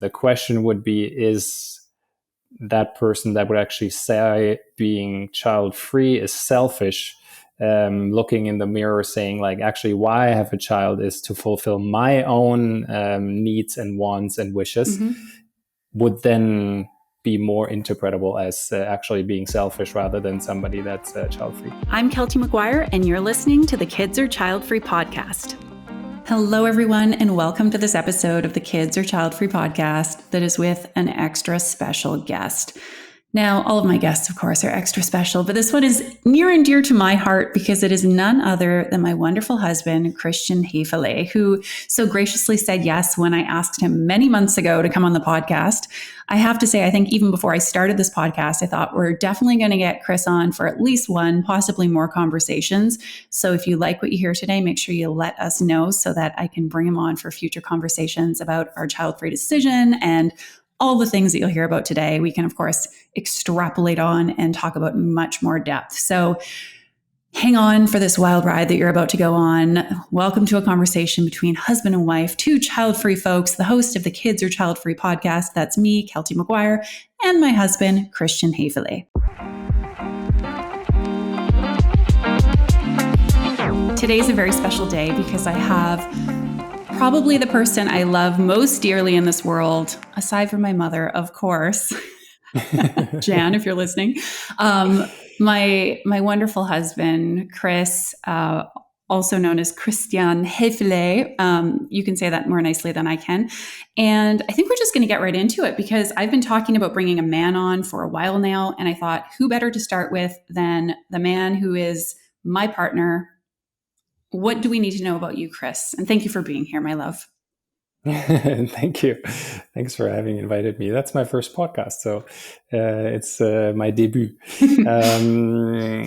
the question would be, is that person that would actually say being child free is selfish, looking in the mirror saying like, actually why I have a child is to fulfill my own needs and wants and wishes, would then be more interpretable as actually being selfish rather than somebody that's child-free. I'm Keltie McGuire, and you're listening to the Kids Are Child-Free podcast. Hello, everyone, and welcome to this episode of the Kids Are Child-Free podcast that is with an extra special guest. Now, all of my guests, of course, are extra special, but this one is near and dear to my heart because it is none other than my wonderful husband, Christian Hefele, who so graciously said yes when I asked him many months ago to come on the podcast. I have to say, I think even before I started this podcast, I thought we're definitely going to get Chris on for at least one, possibly more conversations. So if you like what you hear today, make sure you let us know so that I can bring him on for future conversations about our child-free decision and all the things that you'll hear about today. We can, of course, extrapolate on and talk about in much more depth. So hang on for this wild ride that you're about to go on. Welcome to a conversation between husband and wife, two child-free folks, the host of the Kids Are Child-Free podcast. That's me, Keltie McGuire, and my husband, Christian Hefele. Today's a very special day because I have probably the person I love most dearly in this world, aside from my mother, of course, Jan, if you're listening, my wonderful husband, Chris, also known as Christian Hefele. You can say that more nicely than I can. And I think we're just going to get right into it because I've been talking about bringing a man on for a while now. And I thought, who better to start with than the man who is my partner. What do we need to know about you, Chris? And thank you for being here, my love. Thank you. Thanks for having invited me. That's my first podcast, so it's my debut.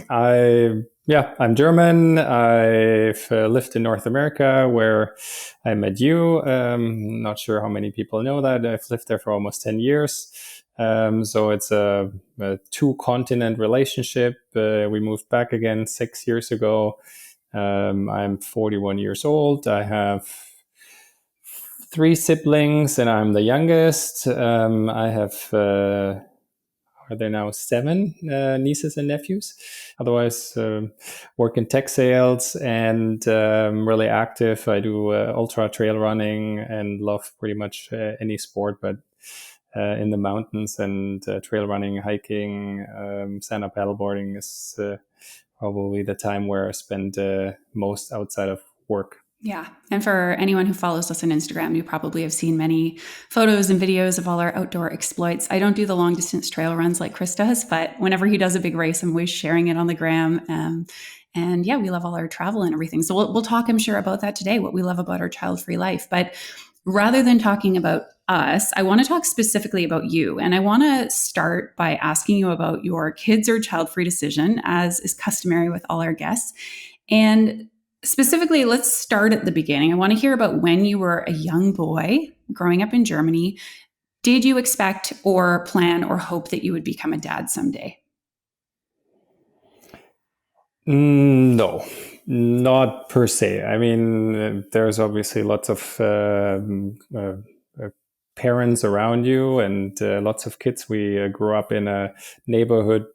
I'm German. I've lived in North America where I met you. Not sure how many people know that. I've lived there for almost 10 years. So it's a two-continent relationship. We moved back again 6 years ago. I'm 41 years old. I have 3 siblings and I'm the youngest. I have, are there now 7 nieces and nephews? Otherwise, work in tech sales and really active. I do ultra trail running and love pretty much any sport, but in the mountains and trail running, hiking, stand-up paddleboarding is probably the time where I spend most outside of work. Yeah. And for anyone who follows us on Instagram, you probably have seen many photos and videos of all our outdoor exploits. I don't do the long distance trail runs like Chris does, but whenever he does a big race, I'm always sharing it on the gram. And yeah, we love all our travel and everything. So we'll talk, I'm sure, about that today, what we love about our child-free life. But rather than talking about us, I want to talk specifically about you. And I want to start by asking you about your kids or child-free decision, as is customary with all our guests. And specifically, let's start at the beginning. I want to hear about when you were a young boy growing up in Germany. Did you expect or plan or hope that you would become a dad someday? No, not per se. I mean, there's obviously lots of parents around you and lots of kids. We grew up in a neighborhood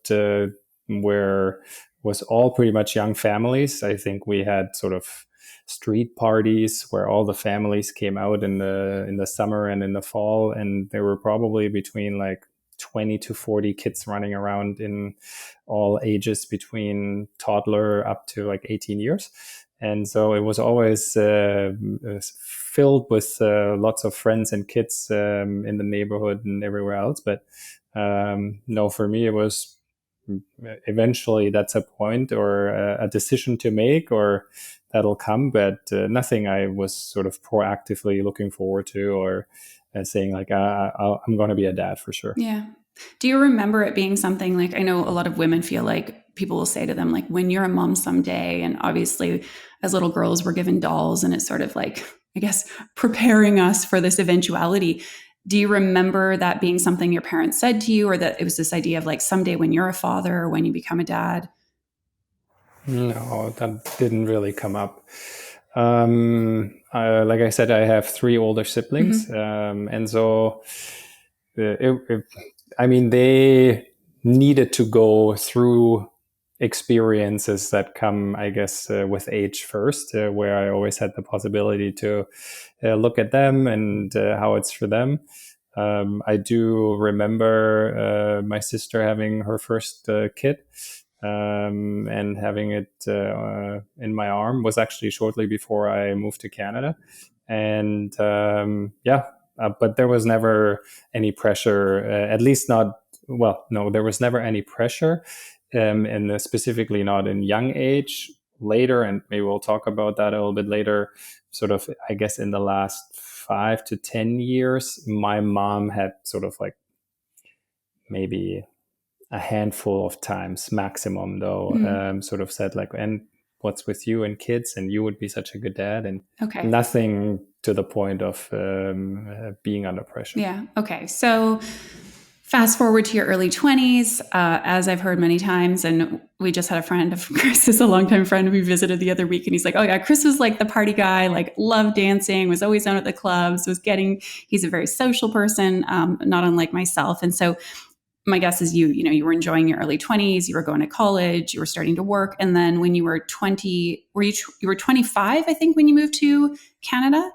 where was all pretty much young families. I think we had sort of street parties where all the families came out in the summer and in the fall, and there were probably between like 20 to 40 kids running around in all ages between toddler up to like 18 years. And so it was always filled with lots of friends and kids in the neighborhood and everywhere else. But no, for me, it was eventually that's a point or a decision to make, or that'll come, but nothing I was sort of proactively looking forward to or saying like, I'm going to be a dad for sure. Yeah. Do you remember it being something like, I know a lot of women feel like people will say to them, like, when you're a mom someday, and obviously as little girls, we're given dolls and it's sort of like, I guess, preparing us for this eventuality. Do you remember that being something your parents said to you, or that it was this idea of like someday when you're a father or when you become a dad? No, that didn't really come up. Like I said, I have 3 older siblings, and so I mean, they needed to go through experiences that come, I guess, with age first, where I always had the possibility to look at them and how it's for them. I do remember my sister having her first kid, and having it in my arm was actually shortly before I moved to Canada. And but there was never any pressure, at least not, well, no, there was never any pressure, and specifically not in young age. Later, and maybe we'll talk about that a little bit later, sort of, I guess, in the last 5 to 10 years, my mom had sort of like maybe a handful of times maximum, though, sort of said like, and what's with you and kids, and you would be such a good dad, and nothing to the point of being under pressure. Yeah. Okay. So fast forward to your early 20s, as I've heard many times, and we just had a friend of Chris's, a longtime friend we visited the other week, and he's like, oh yeah, Chris was like the party guy, like loved dancing, was always out at the clubs, he's a very social person, not unlike myself. And so my guess is you were enjoying your early 20s, you were going to college, you were starting to work. And then when you were 20, you were 25, I think, when you moved to Canada?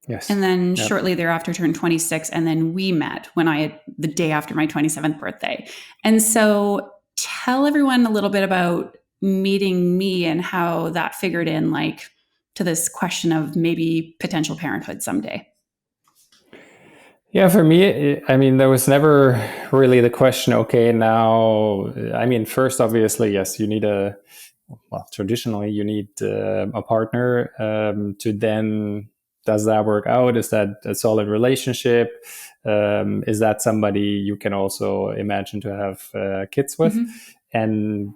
Yes. And then shortly thereafter turned 26. And then we met the day after my 27th birthday. And so tell everyone a little bit about meeting me and how that figured in, like, to this question of maybe potential parenthood someday. Yeah, for me, I mean, there was never really the question, okay, now, I mean, first, obviously, yes, you need traditionally, you need a partner to then, does that work out? Is that a solid relationship? Is that somebody you can also imagine to have kids with? And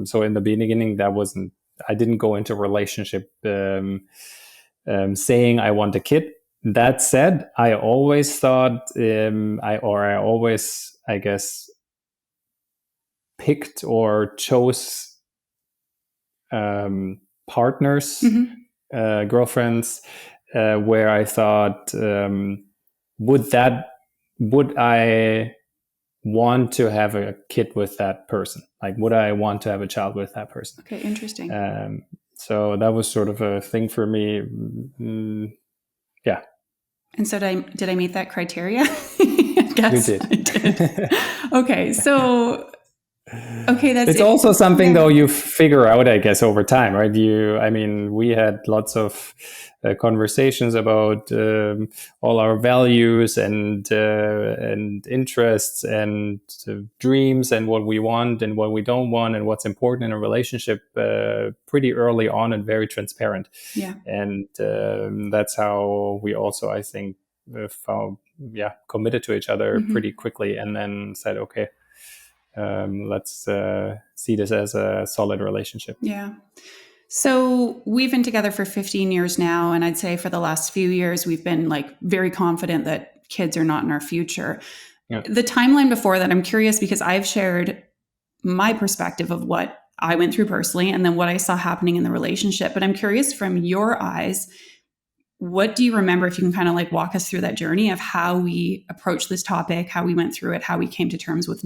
so in the beginning, I didn't go into a relationship saying I want a kid. That said, I always thought, I always, I guess, picked or chose partners, girlfriends, where I thought, would I want to have a kid with that person? Like, would I want to have a child with that person? Okay, interesting. So that was sort of a thing for me. Yeah. And so did I meet that criteria? I guess you did. I did. Okay, so it's also something though you figure out, I guess, over time, right? I mean, we had lots of conversations about all our values and interests and dreams and what we want and what we don't want and what's important in a relationship pretty early on, and very transparent. Yeah. And that's how we also, I think, committed to each other pretty quickly, and then said, okay, let's see this as a solid relationship. Yeah. So we've been together for 15 years now. And I'd say for the last few years, we've been like very confident that kids are not in our future. Yeah. The timeline before that, I'm curious, because I've shared my perspective of what I went through personally and then what I saw happening in the relationship. But I'm curious, from your eyes, what do you remember, if you can kind of like walk us through that journey of how we approached this topic, how we went through it, how we came to terms with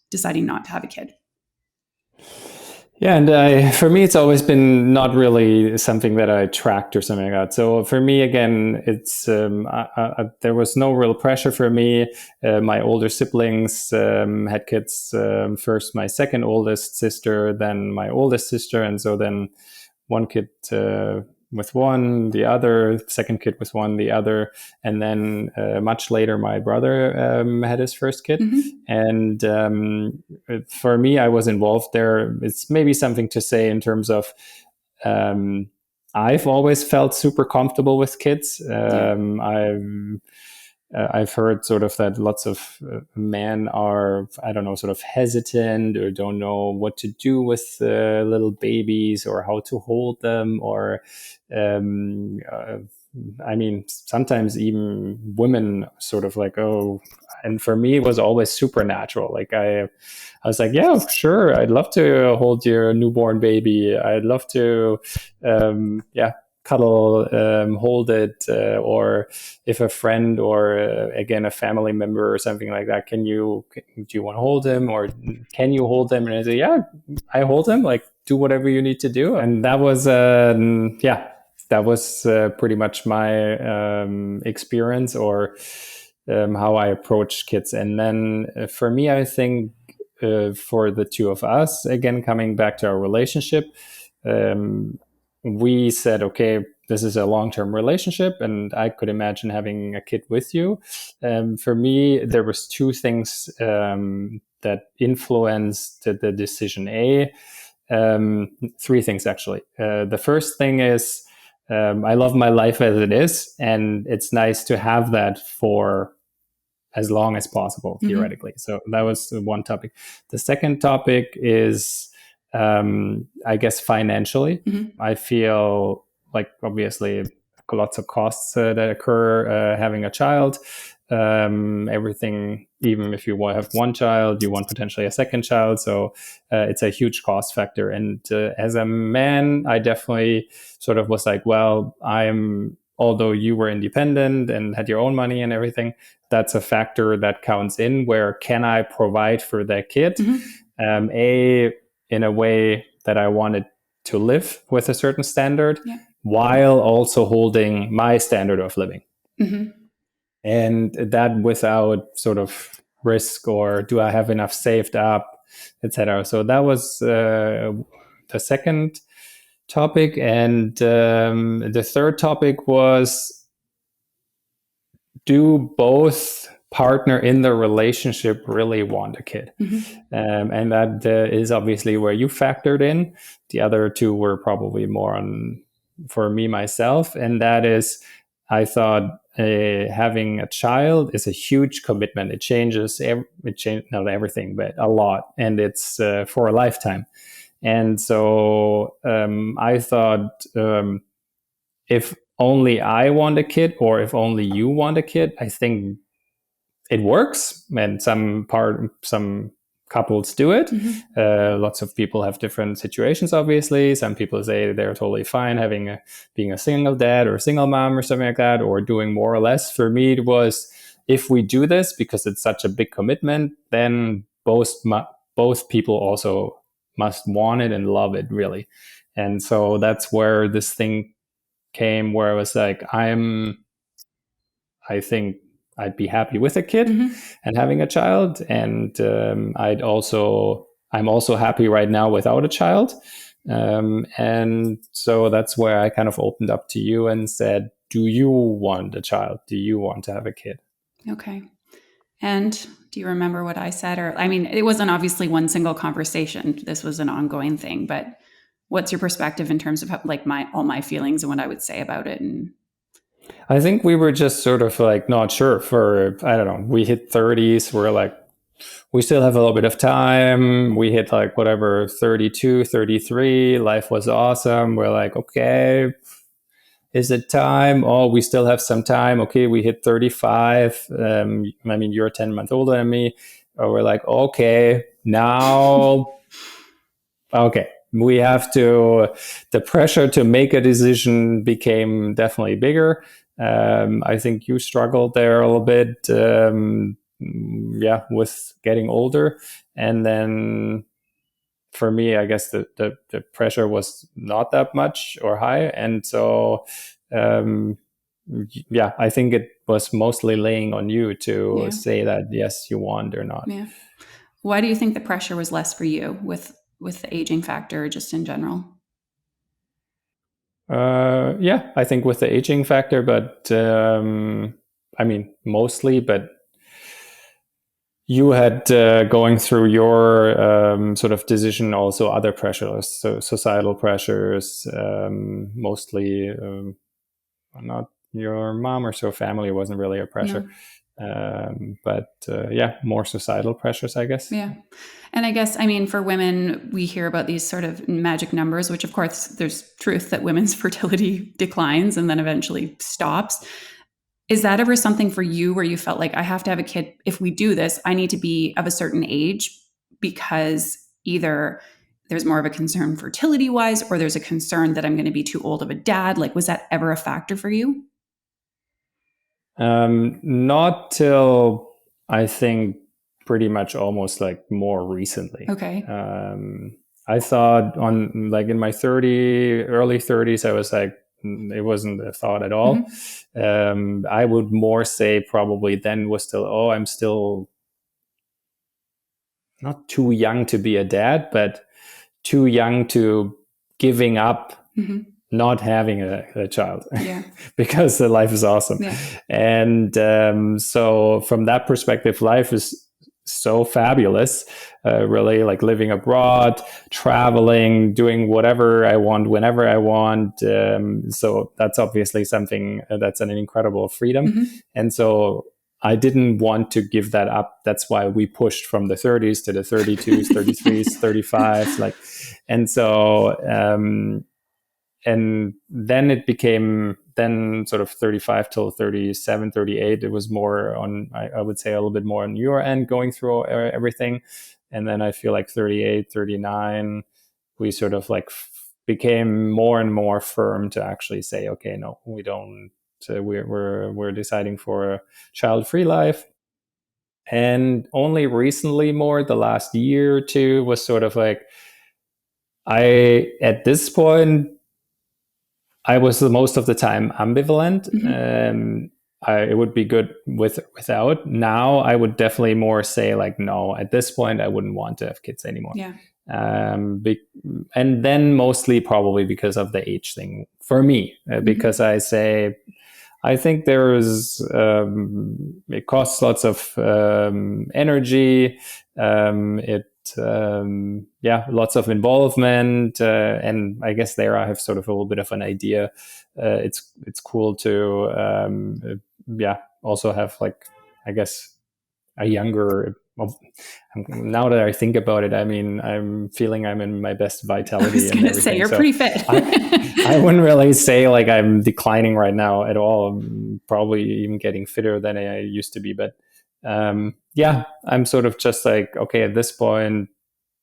deciding not to have a kid? Yeah, and for me, it's always been not really something that I tracked or something like that. So for me, again, it's there was no real pressure for me. My older siblings had kids first. My second oldest sister, then my oldest sister, and so then one kid with one, the other, second kid with one, the other, and then much later, my brother had his first kid. And for me, I was involved there. It's maybe something to say in terms of I've always felt super comfortable with kids. I've heard sort of that lots of men are, I don't know, sort of hesitant or don't know what to do with little babies or how to hold them, or I mean, sometimes even women sort of like, oh, and for me, it was always supernatural. Like I was like, yeah, sure. I'd love to hold your newborn baby. I'd love to, cuddle, hold it, or if a friend or again a family member or something like that, do you want to hold him, or can you hold him? And I say, yeah, I hold him. Like, do whatever you need to do. And that was pretty much my experience, or how I approach kids. And then for me, I think for the two of us, again, coming back to our relationship, we said, okay, this is a long-term relationship, and I could imagine having a kid with you. For me, there was two things that influenced the decision. Three things actually. The first thing is, I love my life as it is, and it's nice to have that for as long as possible, theoretically. So that was one topic. The second topic is, I guess, financially. I feel like, obviously, lots of costs that occur having a child. Everything, even if you have one child, you want potentially a second child. So it's a huge cost factor. And as a man, I definitely sort of was like, well, although you were independent and had your own money and everything, that's a factor that counts in. Where can I provide for that kid? In a way that I wanted to live with a certain standard, while also holding my standard of living. And that without sort of risk, or do I have enough saved up, etc. So that was the second topic. And the third topic was, do both partner in the relationship really want a kid? And that is obviously where you factored in. The other two were probably more on for me, myself. And that is, I thought having a child is a huge commitment. It changes, not everything, but a lot. And it's for a lifetime. And so I thought, if only I want a kid, or if only you want a kid, I think it works. And some couples do it. Lots of people have different situations, obviously. Some people say they're totally fine being a single dad or a single mom or something like that, or doing more or less. For me, it was, if we do this, because it's such a big commitment, then both people also must want it and love it, really. And so that's where this thing came, where I was like, I think I'd be happy with a kid and having a child. And I'm also happy right now without a child. And so that's where I kind of opened up to you and said, do you want a child? Do you want to have a kid? Okay. And do you remember what I said? Or, I mean, it wasn't obviously one single conversation. This was an ongoing thing, but what's your perspective in terms of how, like, all my feelings and what I would say about it? And I think we were just sort of like not sure for, I don't know, we hit 30s. We're like, we still have a little bit of time. We hit like whatever, 32, 33. Life was awesome. We're like, okay, is it time? Oh, we still have some time. Okay, we hit 35. I mean, you're 10 months older than me. We're like, okay, now, okay. We have to, the pressure to make a decision became definitely bigger. I think you struggled there a little bit, with getting older. And then for me, I guess the pressure was not that much or high. And so, I think it was mostly laying on you to say that, yes, you want or not. Yeah. Why do you think the pressure was less for you with the aging factor, just in general? I think with the aging factor, but I mean, mostly, but you had going through your sort of decision also other pressures, so societal pressures, mostly not your mom or so. Family wasn't really a pressure. More societal pressures, I guess. Yeah. And I guess, I mean, for women, we hear about these sort of magic numbers, which of course there's truth that women's fertility declines and then eventually stops. Is that ever something for you where you felt like, I have to have a kid? If we do this, I need to be of a certain age, because either there's more of a concern fertility wise, or there's a concern that I'm going to be too old of a dad? Like, was that ever a factor for you? Not till I think pretty much almost like more recently. Okay. I thought on like in my early 30s, I was like, it wasn't a thought at all. I would more say probably then was still, I'm still not too young to be a dad, but too young to giving up not having a child because the life is awesome. Yeah. And so from that perspective, life is so fabulous, really, like living abroad, traveling, doing whatever I want, whenever I want. So that's obviously something that's an incredible freedom. And so I didn't want to give that up. That's why we pushed from the 30s to the 32s, 33s, 35s, like, and so, and then it became then sort of 35 till 37, 38. It was more on, I would say a little bit more on your end going through everything. And then I feel like 38, 39, we sort of like became more and more firm to actually say, okay, no, we don't, we're deciding for a child-free life. And only recently, more the last year or two, was sort of like, at this point, I was the most of the time ambivalent. It would be good without. Now I would definitely more say like, no, at this point I wouldn't want to have kids anymore. Yeah. And then mostly probably because of the age thing for me, because I think it costs lots of energy. Lots of involvement, and I guess there I have sort of a little bit of an idea. It's cool to also have, like, I guess, a younger. Now that I think about it, I mean, I'm feeling I'm in my best vitality. I was going to say, you're pretty fit. I wouldn't really say like I'm declining right now at all. I'm probably even getting fitter than I used to be. But I'm sort of just like, okay, at this point,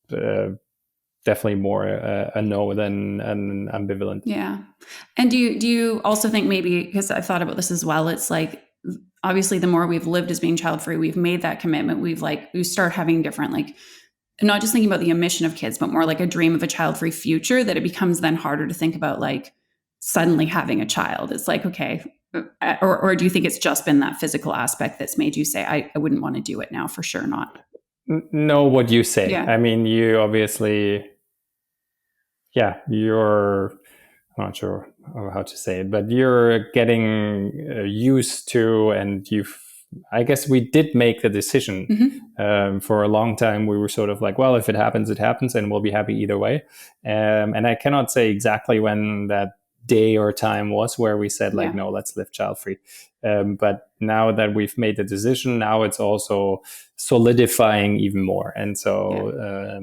definitely more a no than an ambivalent. Yeah. And do you also think, maybe, because I've thought about this as well, it's like, obviously the more we've lived as being child-free, we've made that commitment. We start having different, like, not just thinking about the omission of kids, but more like a dream of a child-free future, that it becomes then harder to think about like suddenly having a child. It's like, okay, or do you think it's just been that physical aspect that's made you say, I wouldn't want to do it now, for sure not? No, what you say. Yeah. I mean, you obviously, you're, I'm not sure how to say it, but you're getting used to, and I guess we did make the decision. For a long time. We were sort of like, well, if it happens, it happens, and we'll be happy either way. And I cannot say exactly when that day or time was where we said like, no, let's live child-free. But now that we've made the decision, now it's also solidifying even more. And so,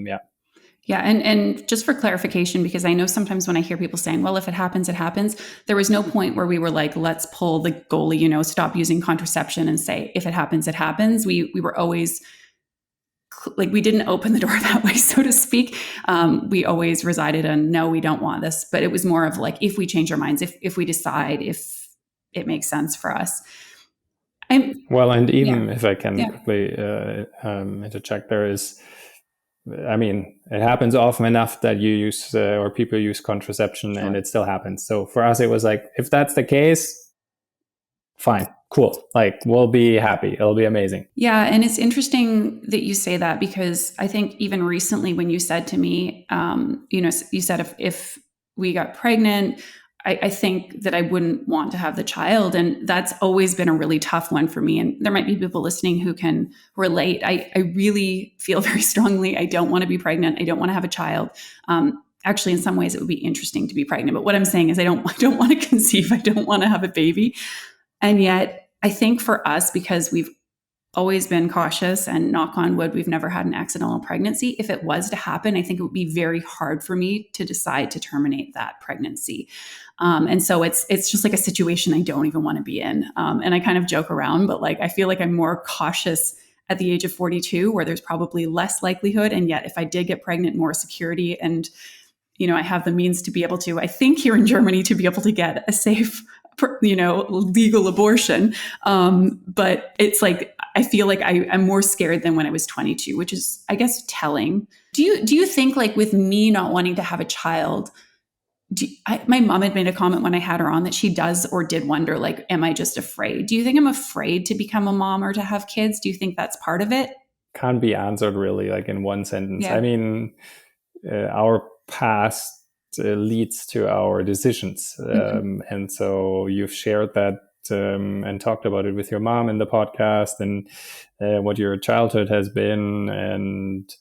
Yeah. And just for clarification, because I know sometimes when I hear people saying, well, if it happens, it happens, there was no point where we were like, let's pull the goalie, stop using contraception and say, if it happens, it happens. We were always like, we didn't open the door that way, so to speak. We always resided on, no, we don't want this. But it was more of like, if we change our minds, if we decide, if it makes sense for us. And even if I can quickly interject, there is, I mean, it happens often enough that you use or people use contraception, and it still happens. So for us, it was like, if that's the case, fine, cool. Like, we'll be happy. It'll be amazing. Yeah. And it's interesting that you say that, because I think even recently when you said to me, you said if we got pregnant, I think that I wouldn't want to have the child. And that's always been a really tough one for me. And there might be people listening who can relate. I really feel very strongly, I don't want to be pregnant. I don't want to have a child. Actually, in some ways, it would be interesting to be pregnant. But what I'm saying is I don't want to conceive. I don't want to have a baby. And yet I think for us, because we've always been cautious, and knock on wood, we've never had an accidental pregnancy. If it was to happen, I think it would be very hard for me to decide to terminate that pregnancy. And so it's just like a situation I don't even want to be in. And I kind of joke around, but like, I feel like I'm more cautious at the age of 42, where there's probably less likelihood. And yet, if I did get pregnant, more security, and I have the means to be able to, I think here in Germany, to be able to get a safe, legal abortion. But it's like, I feel like I'm more scared than when I was 22, which is, I guess, telling. Do you think, like, with me not wanting to have a child, my mom had made a comment when I had her on that she does or did wonder, like, am I just afraid? Do you think I'm afraid to become a mom or to have kids? Do you think that's part of it? Can't be answered really, like, in one sentence. Yeah. I mean, our past leads to our decisions. And so you've shared that and talked about it with your mom in the podcast, and what your childhood has been. And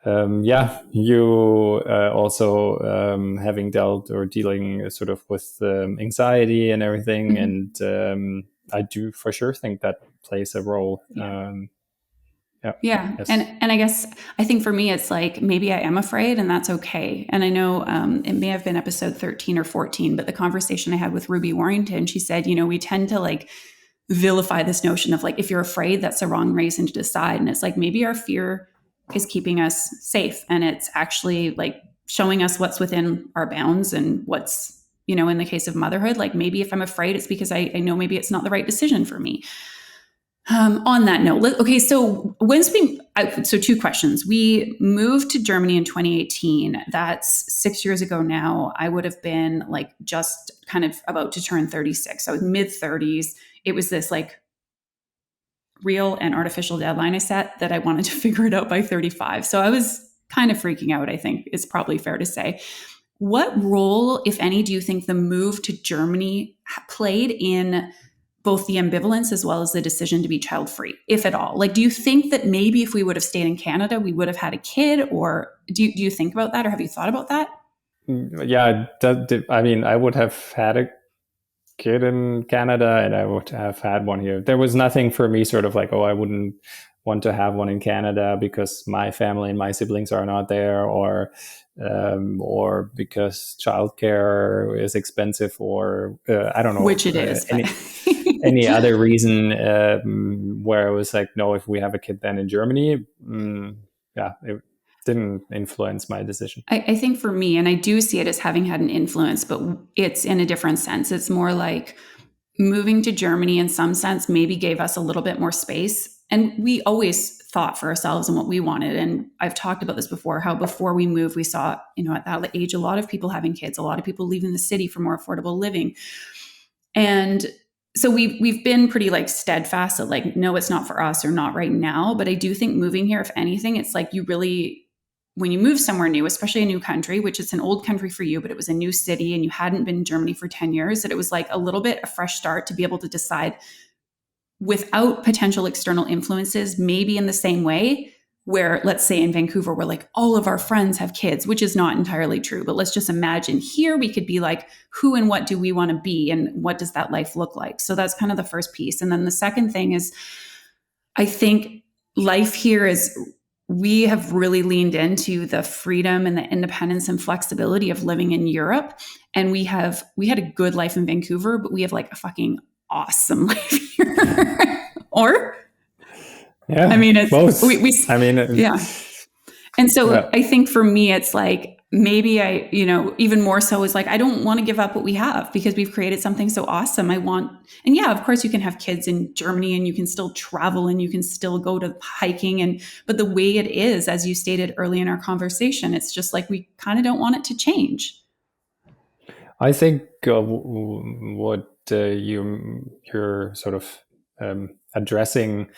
you also having dealt or dealing sort of with anxiety and everything. And I do for sure think that plays a role. Yeah. Yes. And I guess, I think for me, it's like, maybe I am afraid, and that's okay. And I know it may have been episode 13 or 14, but the conversation I had with Ruby Warrington, she said, we tend to, like, vilify this notion of, like, if you're afraid, that's the wrong reason to decide. And it's like, maybe our fear is keeping us safe, and it's actually, like, showing us what's within our bounds and what's, in the case of motherhood, like, maybe if I'm afraid, it's because I know maybe it's not the right decision for me. On that note, okay, so so 2 questions. We moved to Germany in 2018. That's 6 years ago now. I would have been, like, just kind of about to turn 36. So I was mid 30s. It was this, like, real and artificial deadline I set that I wanted to figure it out by 35. So I was kind of freaking out, I think it's probably fair to say. What role, if any, do you think the move to Germany played in both the ambivalence as well as the decision to be child-free, if at all? Like, do you think that maybe if we would have stayed in Canada, we would have had a kid? Or do you think about that, or have you thought about that? Yeah, I mean, I would have had a kid in Canada, and I would have had one here. There was nothing for me sort of like, I wouldn't want to have one in Canada because my family and my siblings are not there, or because childcare is expensive, or I don't know, which it is. Any other reason where I was like, no, if we have a kid then in Germany, it didn't influence my decision. I think for me, and I do see it as having had an influence, but it's in a different sense. It's more like moving to Germany in some sense maybe gave us a little bit more space. And we always thought for ourselves and what we wanted. And I've talked about this before, how before we moved, we saw, at that age, a lot of people having kids, a lot of people leaving the city for more affordable living. And so we've been pretty, like, steadfast at, like, no, it's not for us, or not right now. But I do think moving here, if anything, it's like, you really, when you move somewhere new, especially a new country, which it's an old country for you, but it was a new city and you hadn't been in Germany for 10 years, that it was like a little bit a fresh start to be able to decide without potential external influences, maybe in the same way where, let's say in Vancouver, where, like, all of our friends have kids, which is not entirely true, but let's just imagine here we could be like, who and what do we want to be, and what does that life look like? So that's kind of the first piece. And then the second thing is, I think life here is, we have really leaned into the freedom and the independence and flexibility of living in Europe. And we had a good life in Vancouver, but we have, like, a fucking awesome life here. Or? Yeah, I mean, it's both. Yeah. And so I think for me, it's like, maybe I, even more so is like, I don't want to give up what we have because we've created something so awesome. And yeah, of course you can have kids in Germany and you can still travel and you can still go to hiking. But the way it is, as you stated early in our conversation, it's just like, we kind of don't want it to change. I think what you're sort of addressing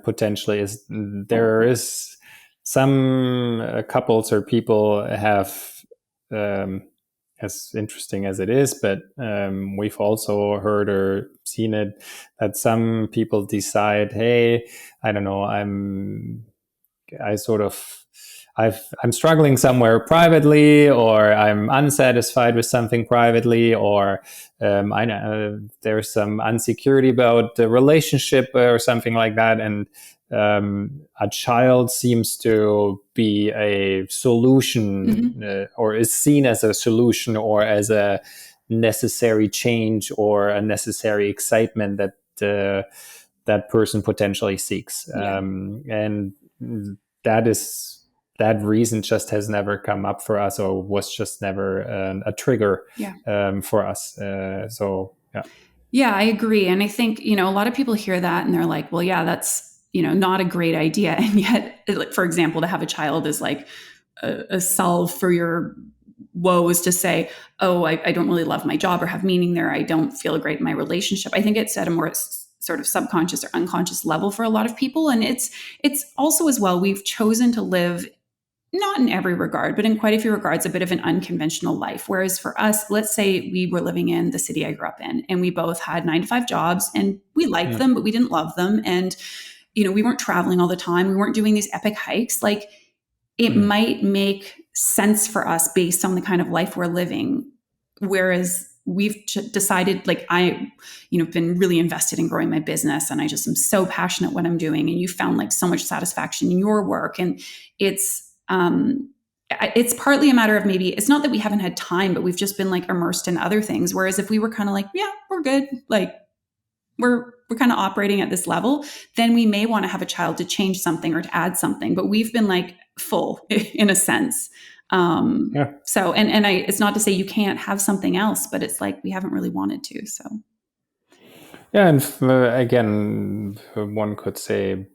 potentially is, there is some couples or people have, as interesting as it is, but we've also heard or seen it, that some people decide, hey, I don't know, I'm struggling somewhere privately, or I'm unsatisfied with something privately, or I know there's some insecurity about the relationship or something like that. And a child seems to be a solution, or is seen as a solution, or as a necessary change, or a necessary excitement that that person potentially seeks. And that reason just has never come up for us, or was just never a trigger for us. So yeah. Yeah, I agree. And I think, a lot of people hear that and they're like, well, yeah, that's, not a great idea. And yet, like, for example, to have a child is like a salve for your woes, to say, oh, I don't really love my job or have meaning there. I don't feel great in my relationship. I think it's at a more sort of subconscious or unconscious level for a lot of people. And it's also as well, we've chosen to live, not in every regard, but in quite a few regards, a bit of an unconventional life. Whereas for us, let's say we were living in the city I grew up in, and we both had 9 to 5 jobs, and we liked them, but we didn't love them. And, we weren't traveling all the time. We weren't doing these epic hikes. Like, it might make sense for us based on the kind of life we're living. Whereas we've decided, like, I, been really invested in growing my business, and I just am so passionate what I'm doing. And you found like so much satisfaction in your work. And it's partly a matter of, maybe it's not that we haven't had time, but we've just been like immersed in other things. Whereas if we were kind of like, yeah, we're good, like we're kind of operating at this level, then we may want to have a child to change something or to add something. But we've been like full in a sense. So, and it's not to say you can't have something else, but it's like we haven't really wanted to. So. Yeah. And again, one could say,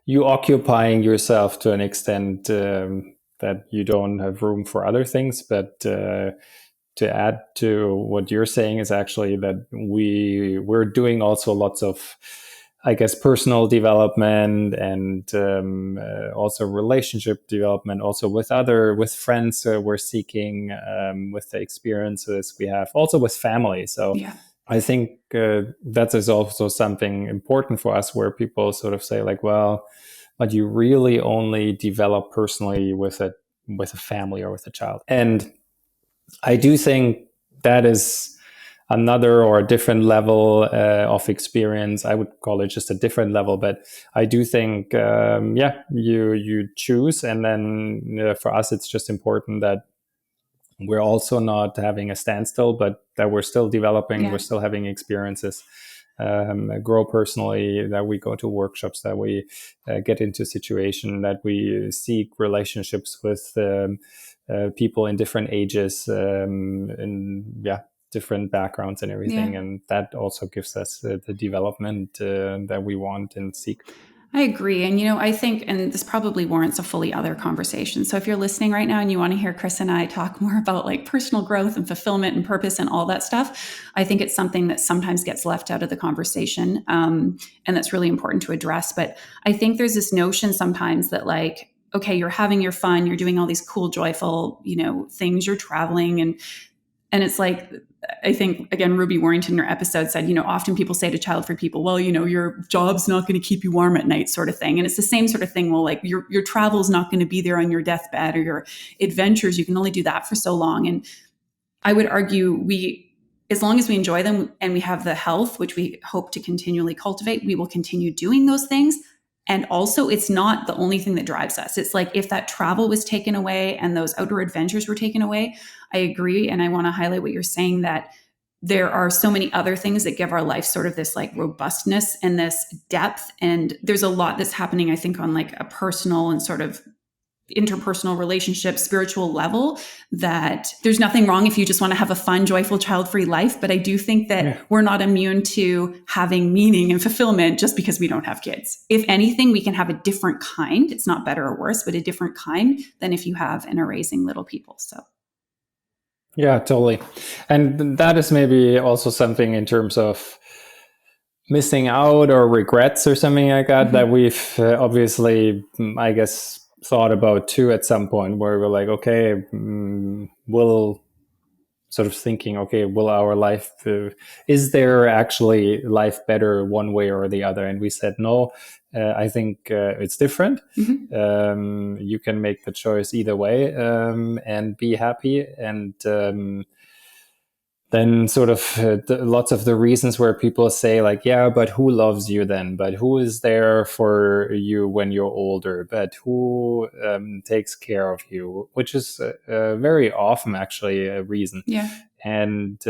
you occupying yourself to an extent that you don't have room for other things. But to add to what you're saying is actually that we're doing also lots of, I guess, personal development, and also relationship development, also with friends we're seeking, with the experiences we have, also with family. So I think that is also something important for us, where people sort of say like, well, but you really only develop personally with a family or with a child. And I do think that is another or a different level of experience. I would call it just a different level, but I do think, you choose. And then for us, it's just important that we're also not having a standstill, but that we're still developing, we're still having experiences, grow personally, that we go to workshops, that we get into situation, that we seek relationships with people in different ages, and different backgrounds and everything. And that also gives us the development that we want and seek. I agree. And, I think, and this probably warrants a fully other conversation. So if you're listening right now and you want to hear Chris and I talk more about like personal growth and fulfillment and purpose and all that stuff, I think it's something that sometimes gets left out of the conversation. And that's really important to address. But I think there's this notion sometimes that, like, okay, you're having your fun, you're doing all these cool, joyful, things, you're traveling, and it's like, I think, again, Ruby Warrington in her episode said, often people say to child-free people, well, your job's not going to keep you warm at night, sort of thing. And it's the same sort of thing. Well, like your travel is not going to be there on your deathbed, or your adventures. You can only do that for so long. And I would argue as long as we enjoy them and we have the health, which we hope to continually cultivate, we will continue doing those things. And also, it's not the only thing that drives us. It's like, if that travel was taken away and those outdoor adventures were taken away, I agree. And I want to highlight what you're saying, that there are so many other things that give our life sort of this like robustness and this depth. And there's a lot that's happening, I think, on like a personal and sort of interpersonal relationship, spiritual level, that there's nothing wrong if you just want to have a fun, joyful, child-free life. But I do think that we're not immune to having meaning and fulfillment just because we don't have kids. If anything, we can have a different kind. It's not better or worse, but a different kind than if you have and are raising little people. So. Yeah, totally. And that is maybe also something in terms of missing out or regrets or something like that, that we've obviously, I guess, thought about too at some point, where we're like, okay, we'll sort of thinking, okay, will our life, is there actually life better one way or the other? And we said, no, I think it's different. You can make the choice either way, and be happy. And then sort of lots of the reasons where people say like, yeah, but who loves you then? But who is there for you when you're older? But who takes care of you? Which is very often actually a reason. Yeah. And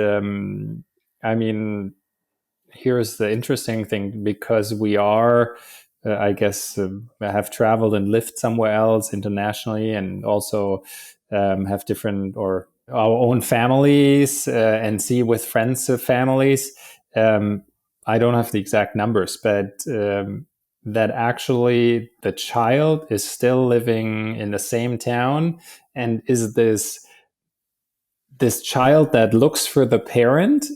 I mean, here's the interesting thing, because we are, I guess, have traveled and lived somewhere else internationally, and also have different or our own families, and see with friends of families. I don't have the exact numbers, but that actually the child is still living in the same town, and is this child that looks for the parent,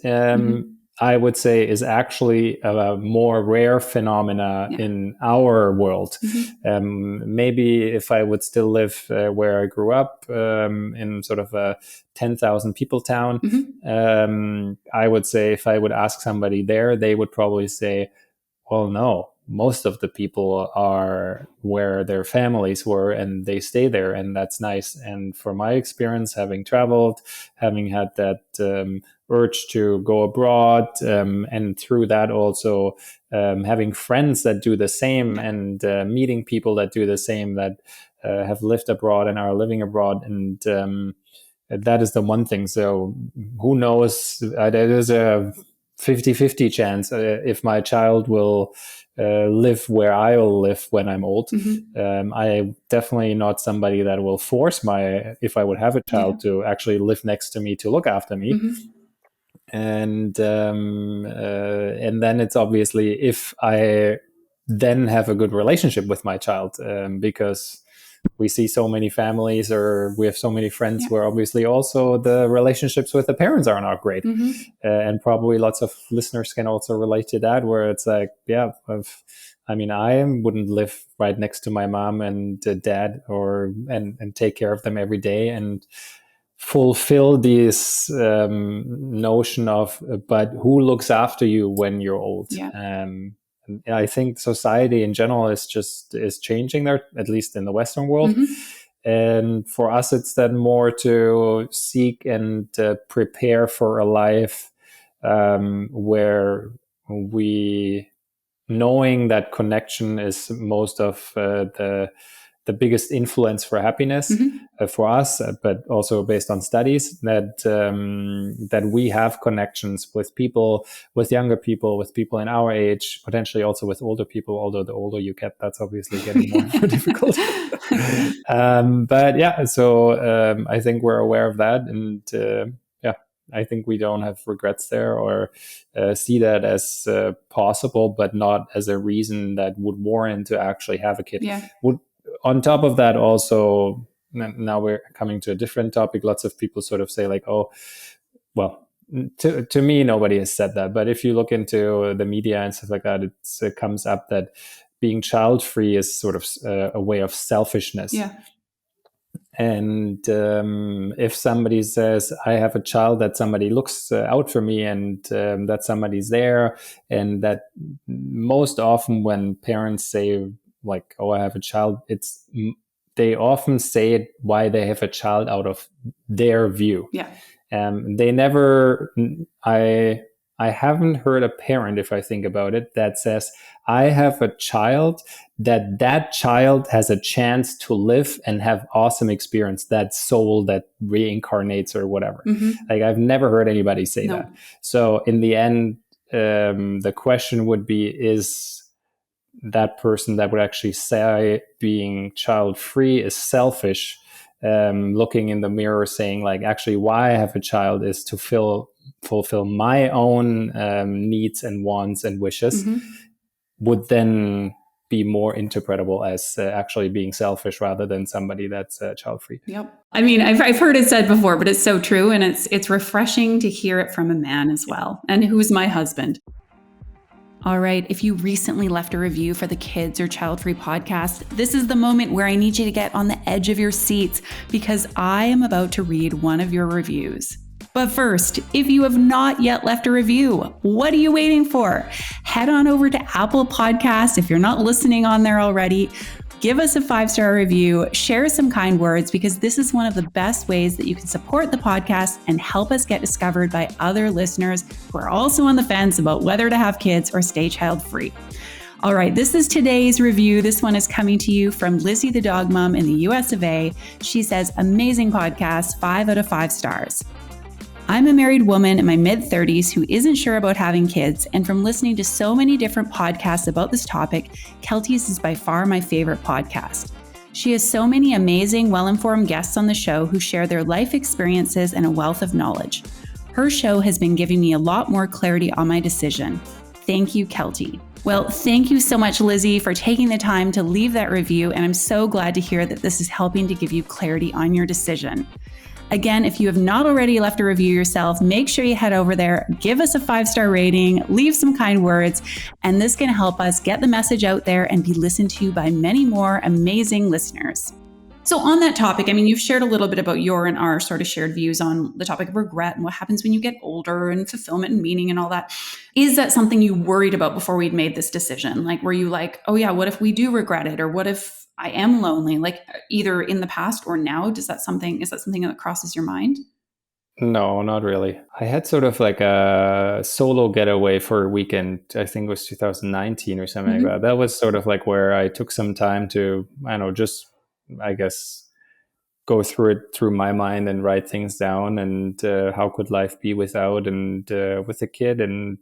I would say, is actually a more rare phenomena in our world. Maybe if I would still live where I grew up, in sort of a 10,000 people town, I would say if I would ask somebody there, they would probably say, well, no, most of the people are where their families were and they stay there, and that's nice. And from my experience, having traveled, having had that urge to go abroad, and through that also having friends that do the same, and meeting people that do the same, that have lived abroad and are living abroad. And that is the one thing. So who knows, there is a 50-50 chance if my child will live where I will live when I'm old. I definitely not somebody that will force if I would have a child, to actually live next to me to look after me. And then it's obviously if I then have a good relationship with my child, because we see so many families, or we have so many friends where obviously also the relationships with the parents are not great. And probably lots of listeners can also relate to that, where it's like, I wouldn't live right next to my mom and dad, and take care of them every day and fulfill this notion of, but who looks after you when you're old? I think society in general is changing there, at least in the Western world. And for us, it's then more to seek and prepare for a life where we, knowing that connection is most of the biggest influence for happiness for us, but also based on studies, that we have connections with people, with younger people, with people in our age, potentially also with older people, although the older you get, that's obviously getting more and more difficult. So I think we're aware of that, and I think we don't have regrets there, or see that as possible, but not as a reason that would warrant to actually have a kid. On top of that, also, now we're coming to a different topic. Lots of people sort of say like, oh, well, to me, nobody has said that. But if you look into the media and stuff like that, it comes up that being child-free is sort of a way of selfishness. And if somebody says, I have a child, that somebody looks out for me, and that somebody's there, and that most often when parents say like, oh, I have a child, they often say it why they have a child out of their view. They never, I haven't heard a parent, if I think about it, that says, I have a child that child has a chance to live and have awesome experience, that soul that reincarnates or whatever. Like, I've never heard anybody say that. So in the end, the question would be, is that person that would actually say being child-free is selfish, looking in the mirror saying like, actually why I have a child is to fulfill my own needs and wants and wishes, would then be more interpretable as actually being selfish rather than somebody that's child-free. I mean, I've heard it said before, but it's so true. And it's refreshing to hear it from a man as well, and who's my husband. All right, if you recently left a review for the Kids or Child-Free podcast, this is the moment where I need you to get on the edge of your seats, because I am about to read one of your reviews. But first, if you have not yet left a review, what are you waiting for? Head on over to Apple Podcasts if you're not listening on there already. Give us a 5-star review, share some kind words, because this is one of the best ways that you can support the podcast and help us get discovered by other listeners who are also on the fence about whether to have kids or stay child-free. All right, this is today's review. This one is coming to you from Lizzie the Dog Mom in the US of A. She says, amazing podcast, 5 out of 5 stars. I'm a married woman in my mid-30s who isn't sure about having kids, and from listening to so many different podcasts about this topic, Keltie's is by far my favorite podcast. She has so many amazing, well-informed guests on the show who share their life experiences and a wealth of knowledge. Her show has been giving me a lot more clarity on my decision. Thank you, Keltie. Well, thank you so much, Lizzie, for taking the time to leave that review, and I'm so glad to hear that this is helping to give you clarity on your decision. Again, if you have not already left a review yourself, make sure you head over there, give us a 5-star rating, leave some kind words, and this can help us get the message out there and be listened to by many more amazing listeners. So on that topic, I mean, you've shared a little bit about your and our sort of shared views on the topic of regret and what happens when you get older and fulfillment and meaning and all that. Is that something you worried about before we'd made this decision? Like, were you like, oh yeah, what if we do regret it? Or what if I am lonely, like either in the past or now? Is that something that crosses your mind? No, not really. I had sort of like a solo getaway for a weekend. I think it was 2019 or something like that. That was sort of like where I took some time to, I don't know, just, I guess, go through my mind and write things down, and how could life be without and with a kid, and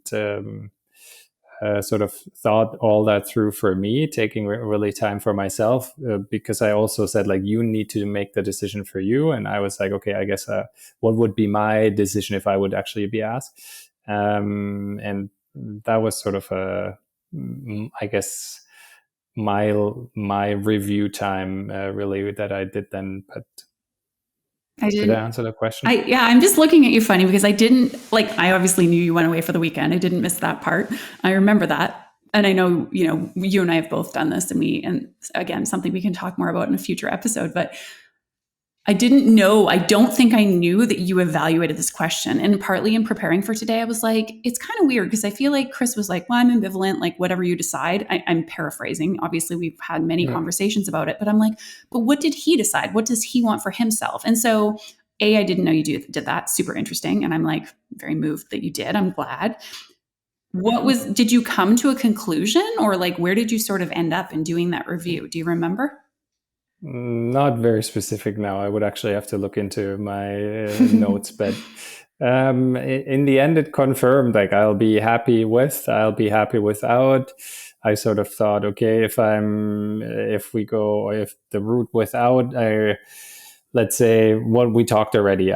sort of thought all that through for me, taking really time for myself, because I also said, like, you need to make the decision for you. And I was like, okay, I guess what would be my decision if I would actually be asked? And that was sort of I guess, my review time, really, that I did then. But did I answer the question? I'm just looking at you funny because I I obviously knew you went away for the weekend. I didn't miss that part. I remember that. And I know, you and I have both done this, and again, something we can talk more about in a future episode, but I don't think I knew that you evaluated this question. And partly in preparing for today, I was like, it's kind of weird because I feel like Chris was like, well, I'm ambivalent, like whatever you decide. I'm paraphrasing. Obviously, we've had many conversations about it, but I'm like, but what did he decide? What does he want for himself? And so, I didn't know you did that. Super interesting. And I'm like very moved that you did. I'm glad. Did you come to a conclusion, or like, where did you sort of end up in doing that review? Do you remember? Not very specific now. I would actually have to look into my notes, but in the end, it confirmed, like, I'll be happy without. I sort of thought, okay, if the route without, let's say what we talked already,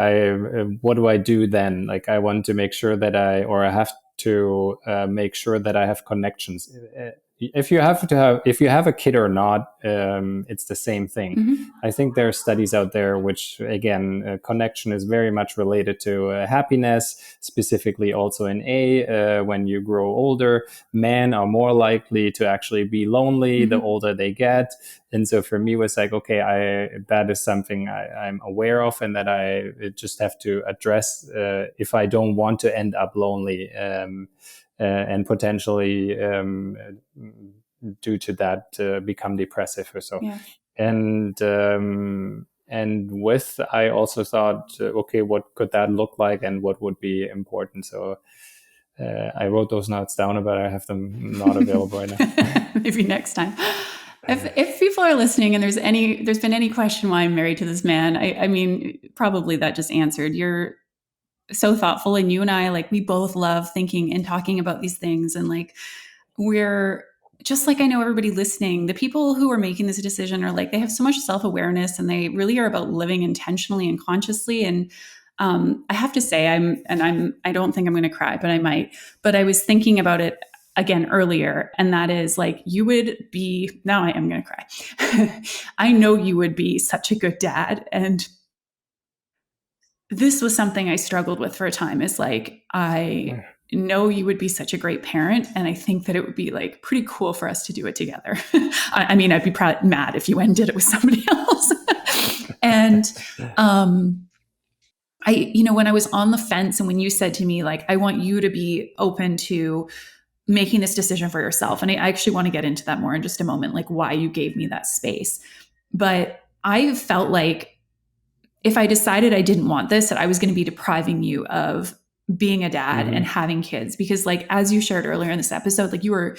what do I do then? Like, I want to make sure that I have to make sure that I have connections. If you have a kid or not, it's the same thing. I think there are studies out there which, again, connection is very much related to happiness, specifically also in when you grow older, men are more likely to actually be lonely the older they get. And so for me, it was like, okay, that is something I'm aware of, and that I just have to address if I don't want to end up lonely. And potentially, due to that, become depressive or so. Yeah. And with, I also thought, okay, what could that look like, and what would be important? So I wrote those notes down, but I have them not available right now. Maybe next time. If people are listening and there's been any question why I'm married to this man, I mean, probably that just answered. You're so thoughtful, and you and I, like, we both love thinking and talking about these things, and like, we're just like, I know everybody listening, the people who are making this decision are like, they have so much self-awareness, and they really are about living intentionally and consciously. And I have to say, I don't think I'm going to cry, but I might. But I was thinking about it again earlier, and that is like, now I am going to cry. I know you would be such a good dad, and this was something I struggled with for a time. Is like, I know you would be such a great parent, and I think that it would be like pretty cool for us to do it together. I mean, I'd be mad if you went and did it with somebody else. And when I was on the fence, and when you said to me, like, I want you to be open to making this decision for yourself, and I actually want to get into that more in just a moment, like why you gave me that space. But I felt like, if I decided I didn't want this, that I was going to be depriving you of being a dad and having kids. Because, like, as you shared earlier in this episode, like, you were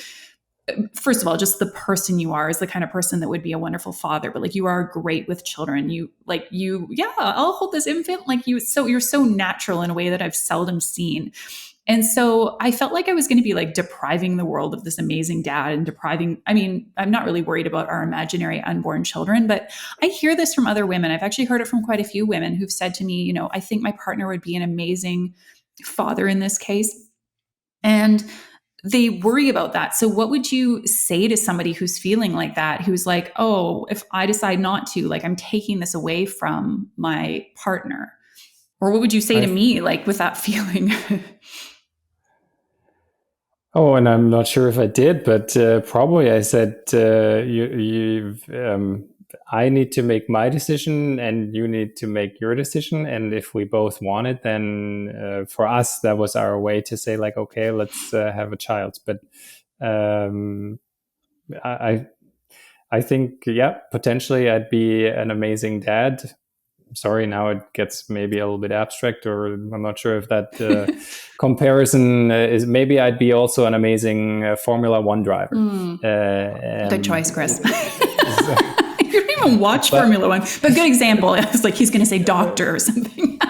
first of all, just the person you are is the kind of person that would be a wonderful father, but like you are great with children. Yeah, I'll hold this infant. Like you're so natural in a way that I've seldom seen. And so I felt like I was going to be like depriving the world of this amazing dad and I mean, I'm not really worried about our imaginary unborn children, but I hear this from other women. I've actually heard it from quite a few women who've said to me, I think my partner would be an amazing father in this case. And they worry about that. So what would you say to somebody who's feeling like that, who's like, oh, if I decide not to, like I'm taking this away from my partner? Or what would you say to me, like with that feeling? Oh, and I'm not sure if I did, but probably I said, I need to make my decision and you need to make your decision. And if we both want it, then for us, that was our way to say like, okay, let's have a child. But I, I think, yeah, potentially I'd be an amazing dad. Sorry, now it gets maybe a little bit abstract, or I'm not sure if that comparison is. Maybe I'd be also an amazing Formula One driver. Good choice, Chris. You don't even watch Formula One, but good example. It's like he's going to say doctor or something.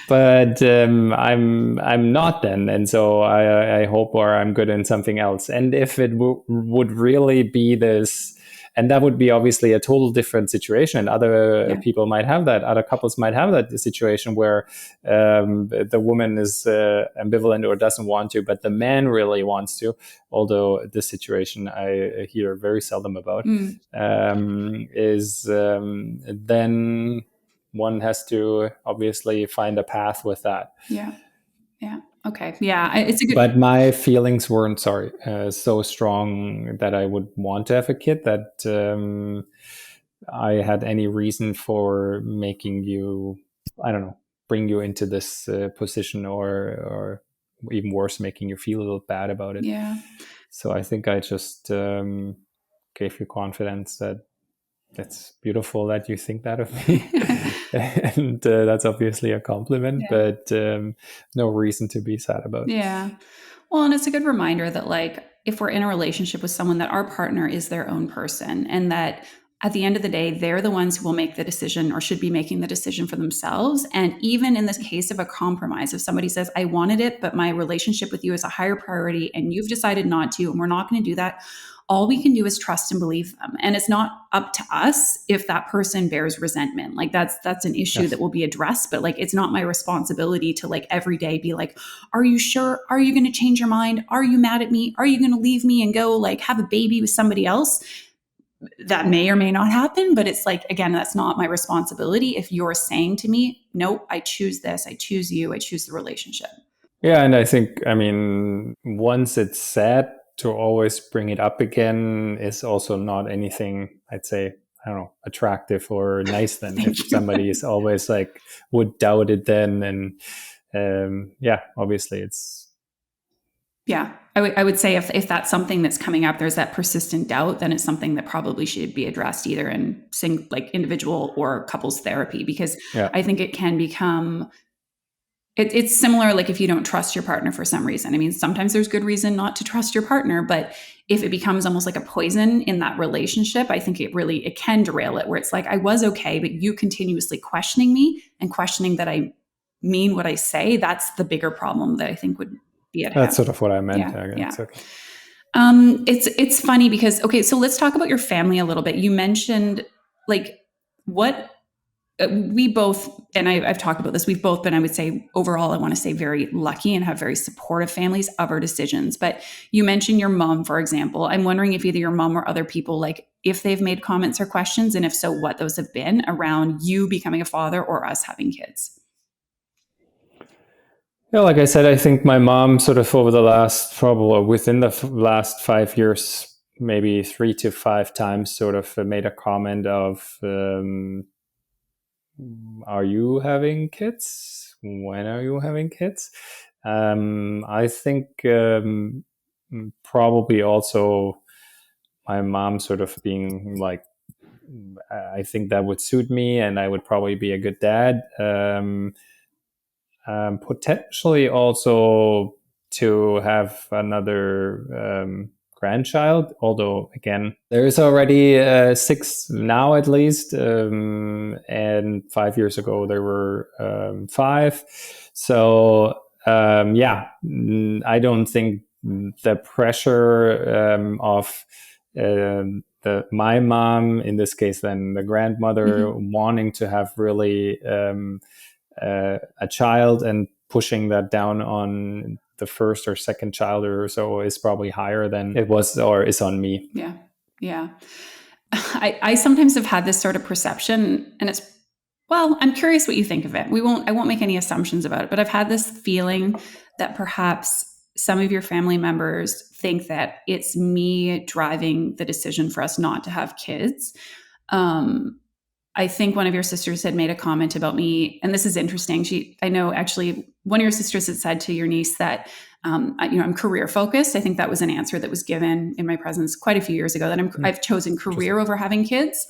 but I'm not then, and so I hope, or I'm good in something else. And if it would really be this. And that would be obviously a total different situation. Other people might have that. Other couples might have that situation where the woman is ambivalent or doesn't want to, but the man really wants to. Although this situation I hear very seldom about, then one has to obviously find a path with that. Yeah. Yeah. Okay. Yeah. It's a good. But my feelings weren't so strong that I would want to have a kid that I had any reason for making you, I don't know, bring you into this position, or even worse, making you feel a little bad about it. Yeah. So I think I just gave you confidence that it's beautiful that you think that of me. And that's obviously a compliment, but no reason to be sad about. Yeah. Well, and it's a good reminder that like if we're in a relationship with someone, that our partner is their own person, and that at the end of the day, they're the ones who will make the decision or should be making the decision for themselves. And even in this case of a compromise, if somebody says, I wanted it, but my relationship with you is a higher priority and you've decided not to, and we're not going to do that, all we can do is trust and believe them. And it's not up to us if that person bears resentment. Like that's an issue that will be addressed, but like it's not my responsibility to like every day be like, are you sure? Are you going to change your mind? Are you mad at me? Are you going to leave me and go like have a baby with somebody else? That may or may not happen, but it's like, again, that's not my responsibility. If you're saying to me, nope, I choose this, I choose you, I choose the relationship. Yeah. And I think, I mean, once it's said, to always bring it up again is also not anything, I'd say, I don't know, attractive or nice then. If somebody is always like, would doubt it then. And obviously it's. Yeah, I would say if that's something that's coming up, there's that persistent doubt, then it's something that probably should be addressed either in like individual or couples therapy, because I think it can become, it's similar like if you don't trust your partner for some reason. I mean, sometimes there's good reason not to trust your partner, but if it becomes almost like a poison in that relationship, I think it can derail it, where it's like, I was okay, but you continuously questioning me and questioning that I mean what I say, that's the bigger problem that I think would be at hand. That's sort of what I meant. Yeah. Okay. It's funny because, okay, so let's talk about your family a little bit. You mentioned like what we both, and I've talked about this, we've both been, I would say overall, I want to say very lucky and have very supportive families of our decisions. But you mentioned your mom, for example. I'm wondering if either your mom or other people, like if they've made comments or questions, and if so, what those have been around you becoming a father or us having kids. Yeah, like I said, I think my mom sort of over the last, probably within the last 5 years, maybe 3 to 5 times sort of made a comment of, are you having kids? When are you having kids? I think probably also my mom sort of being like, I think that would suit me and I would probably be a good dad. Potentially also to have another grandchild. Although, again, there is already 6 now at least. And 5 years ago, there were 5. So, I don't think the pressure of my mom, in this case, then the grandmother, wanting to have really a child and pushing that down on the first or second child or so is probably higher than it was or is on me. Yeah. I sometimes have had this sort of perception, and I'm curious what you think of it. I won't make any assumptions about it, but I've had this feeling that perhaps some of your family members think that it's me driving the decision for us not to have kids. I think one of your sisters had made a comment about me, and this is interesting. I know actually one of your sisters had said to your niece that, I'm career focused. I think that was an answer that was given in my presence quite a few years ago, that I've chosen career over having kids,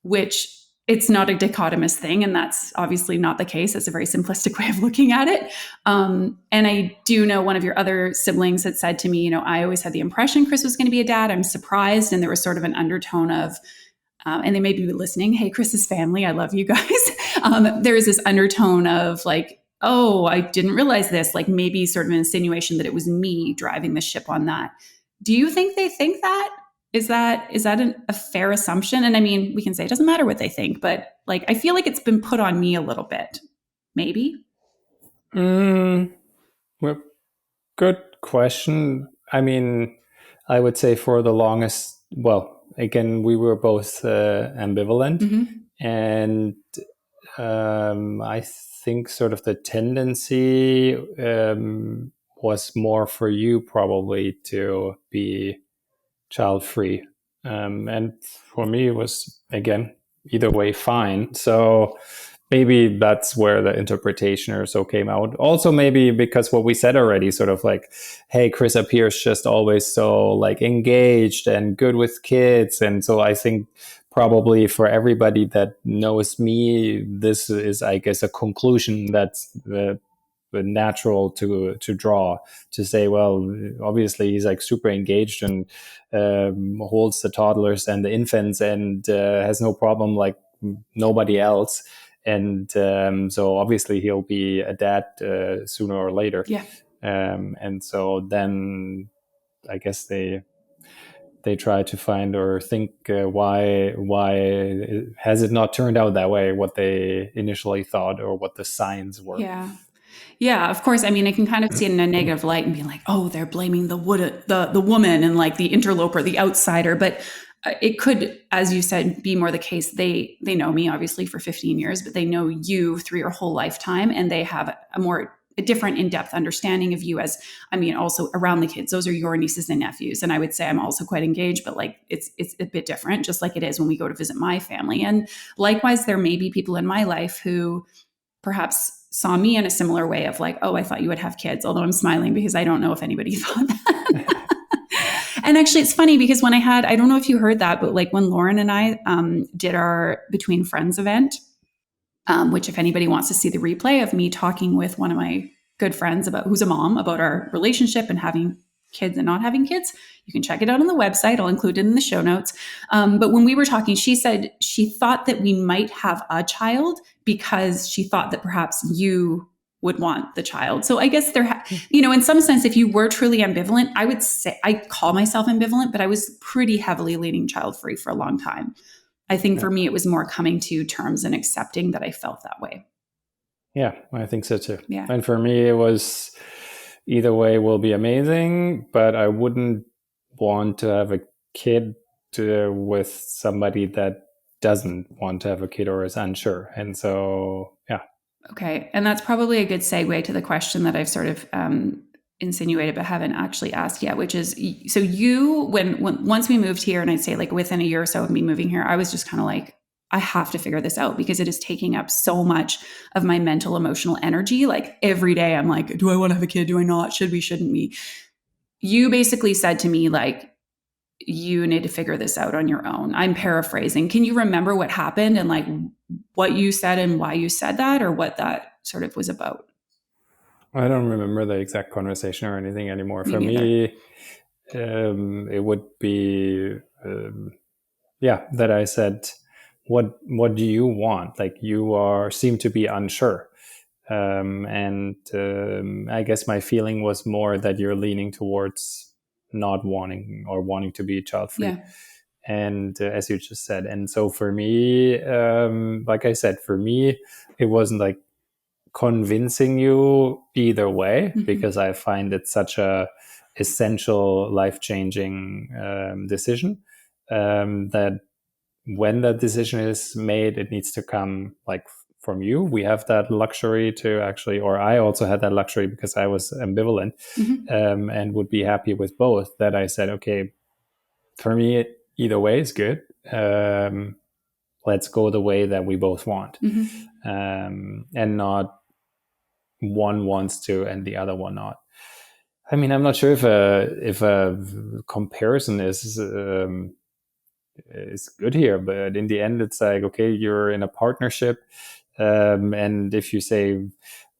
which it's not a dichotomous thing. And that's obviously not the case. It's a very simplistic way of looking at it. And I do know one of your other siblings had said to me, I always had the impression Chris was going to be a dad. I'm surprised. And there was sort of an undertone of, and they may be listening, hey, Chris's family, I love you guys. There is this undertone of like, oh, I didn't realize this, like maybe sort of an insinuation that it was me driving the ship on that. Do you think they think that? Is that a fair assumption? And I mean, we can say it doesn't matter what they think, but like, I feel like it's been put on me a little bit, maybe. Well, good question. I mean, I would say for the longest, again, we were both ambivalent, and I think sort of the tendency was more for you probably to be child-free, and for me it was, again, either way fine. So maybe that's where the interpretation or so came out. Also, maybe because what we said already, sort of like, hey, Chris appears just always so like engaged and good with kids. And so I think probably for everybody that knows me, this is, I guess, a conclusion that's the natural to draw, to say, well, obviously he's like super engaged and holds the toddlers and the infants and has no problem like nobody else. And so obviously he'll be a dad sooner or later. Yeah. And so then I guess they try to find or think why has it not turned out that way, what they initially thought or what the signs were. Yeah, of course. I mean, I can kind of see it in a negative light and be like, oh, they're blaming the woman and like the interloper, the outsider. But it could, as you said, be more the case. They know me obviously for 15 years, but they know you through your whole lifetime, and they have a different in-depth understanding of you as, I mean, also around the kids. Those are your nieces and nephews. And I would say I'm also quite engaged, but like it's a bit different, just like it is when we go to visit my family. And likewise, there may be people in my life who perhaps saw me in a similar way of like, oh, I thought you would have kids. Although I'm smiling because I don't know if anybody thought that. And actually, it's funny because when I don't know if you heard that, but like when Lauren and I did our Between Friends event, which if anybody wants to see the replay of me talking with one of my good friends who's a mom about our relationship and having kids and not having kids, you can check it out on the website. I'll include it in the show notes. But when we were talking, she said she thought that we might have a child because she thought that perhaps you would want the child. So I guess in some sense, if you were truly ambivalent, I would say I call myself ambivalent, but I was pretty heavily leaning child-free for a long time. I think for me, it was more coming to terms and accepting that I felt that way. Yeah, I think so too. Yeah. And for me, it was either way will be amazing, but I wouldn't want to have a kid with somebody that doesn't want to have a kid or is unsure. And so, yeah. Okay. And that's probably a good segue to the question that I've sort of insinuated but haven't actually asked yet, which is, so you, when once we moved here, and I'd say like within a year or so of me moving here, I was just kind of like, I have to figure this out because it is taking up so much of my mental, emotional energy. Like every day I'm like, do I want to have a kid? Do I not? Should we, shouldn't we? You basically said to me, like, you need to figure this out on your own. I'm paraphrasing. Can you remember what happened and like what you said and why you said that, or what that sort of was about? I don't remember the exact conversation or anything anymore. For neither. me, it would be, that I said, what do you want? Like, you seem to be unsure. And I guess my feeling was more that you're leaning towards not wanting or wanting to be child free. Yeah. And as you just said, and so for me, like I said, for me, it wasn't like convincing you either way, because I find it such a essential, life changing decision, that when that decision is made, it needs to come like from you. We have that luxury to actually, or I also had that luxury because I was ambivalent, and would be happy with both. That I said, okay, for me, either way is good. Let's go the way that we both want, and not one wants to and the other one not. I mean, I'm not sure if a comparison is good here, but in the end, it's like, okay, you're in a partnership, and if you say,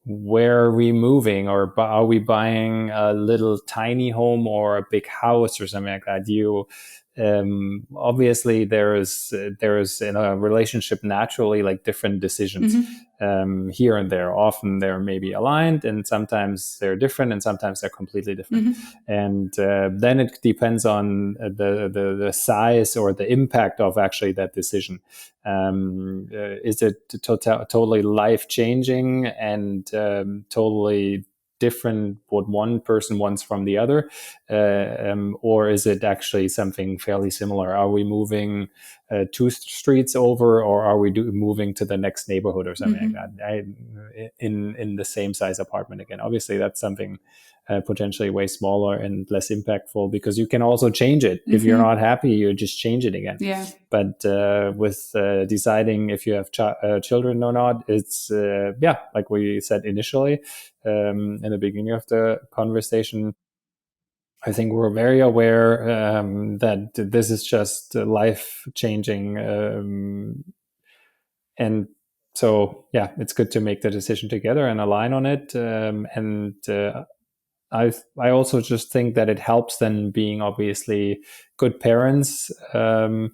where are we moving, or are we buying a little tiny home or a big house or something like that, you obviously there's in a relationship naturally like different decisions, here and there. Often they're maybe aligned, and sometimes they're different, and sometimes they're completely different. And then it depends on the size or the impact of actually that decision. Is it totally life changing and totally different what one person wants from the other, or is it actually something fairly similar? Are we moving 2 streets over, or are we moving to the next neighborhood or something like that? In the same size apartment again. Obviously, that's something potentially way smaller and less impactful, because you can also change it. If you're not happy, you just change it again. Yeah. But with deciding if you have children or not, it's like we said initially, in the beginning of the conversation, I think we're very aware that this is just life changing, and so it's good to make the decision together and align on it. And I also just think that it helps then being obviously good parents. What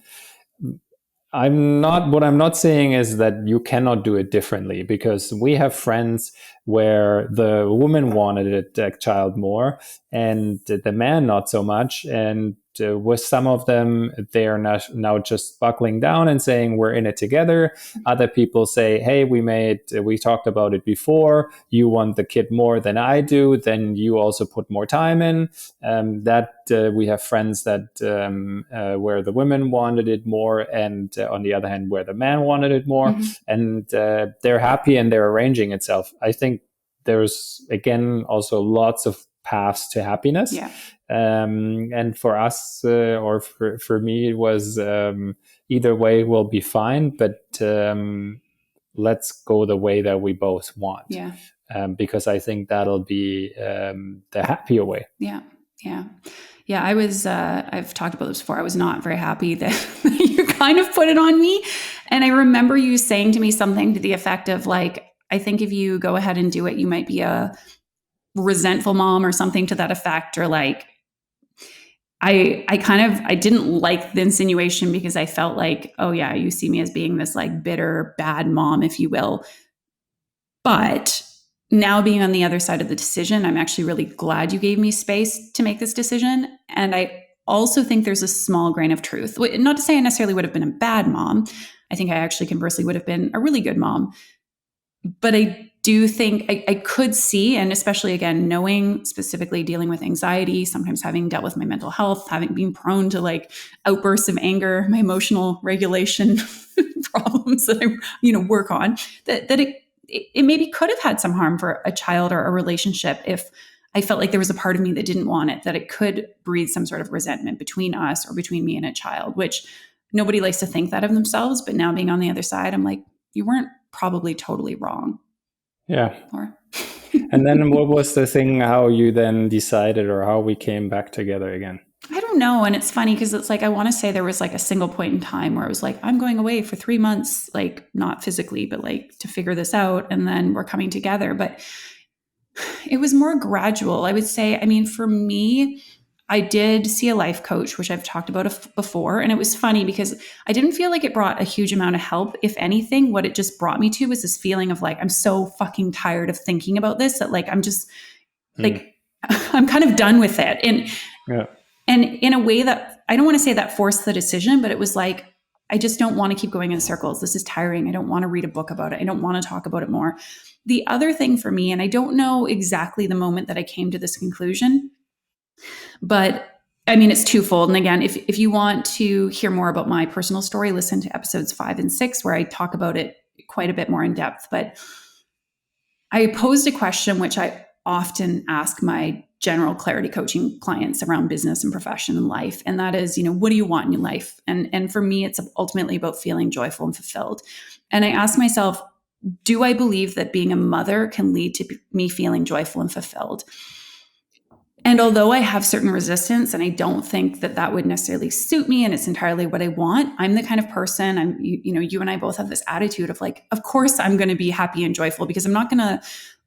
I'm not saying is that you cannot do it differently, because we have friends where the woman wanted a child more and the man not so much. And with some of them, they are now just buckling down and saying, we're in it together. Other people say, hey, we talked about it before. You want the kid more than I do, then you also put more time in. We have friends that where the women wanted it more, and on the other hand, where the man wanted it more, and they're happy and they're arranging itself. I think there's again also lots of paths to happiness. Yeah. And for us, or for me, it was either way will be fine, but let's go the way that we both want. Yeah. Because I think that'll be the happier way. Yeah. Yeah. Yeah. I've talked about this before. I was not very happy that you kind of put it on me. And I remember you saying to me something to the effect of like, I think if you go ahead and do it, you might be a resentful mom or something to that effect. Or like, I didn't like the insinuation, because I felt like, oh yeah, you see me as being this like bitter, bad mom, if you will. But now being on the other side of the decision, I'm actually really glad you gave me space to make this decision. And I also think there's a small grain of truth. Not to say I necessarily would have been a bad mom. I think I actually conversely would have been a really good mom. But I do think I could see, and especially again, knowing specifically dealing with anxiety, sometimes having dealt with my mental health, having been prone to like outbursts of anger, my emotional regulation problems that I work on, that it maybe could have had some harm for a child or a relationship if I felt like there was a part of me that didn't want it, that it could breed some sort of resentment between us or between me and a child, which nobody likes to think that of themselves. But now being on the other side, I'm like, you weren't probably totally wrong. Yeah. And then what was the thing, how you then decided, or how we came back together again? I don't know. And it's funny because it's like, I want to say there was like a single point in time where I was like, I'm going away for 3 months, like not physically, but like to figure this out. And then we're coming together. But it was more gradual, I would say. I mean, for me, I did see a life coach, which I've talked about before. And it was funny because I didn't feel like it brought a huge amount of help. If anything, what it just brought me to was this feeling of like, I'm so fucking tired of thinking about this that like, I'm just like, I'm kind of done with it. Yeah. And in a way that I don't want to say that forced the decision, but it was like, I just don't want to keep going in circles. This is tiring. I don't want to read a book about it. I don't want to talk about it more. The other thing for me, and I don't know exactly the moment that I came to this conclusion, but I mean, it's twofold. And again, if you want to hear more about my personal story, listen to episodes 5 and 6, where I talk about it quite a bit more in depth. But I posed a question which I often ask my general clarity coaching clients around business and profession and life. And that is, what do you want in your life? And for me, it's ultimately about feeling joyful and fulfilled. And I ask myself, do I believe that being a mother can lead to me feeling joyful and fulfilled? And although I have certain resistance and I don't think that that would necessarily suit me and it's entirely what I want, I'm the kind of person, you and I both have this attitude of like, of course I'm going to be happy and joyful because I'm not going to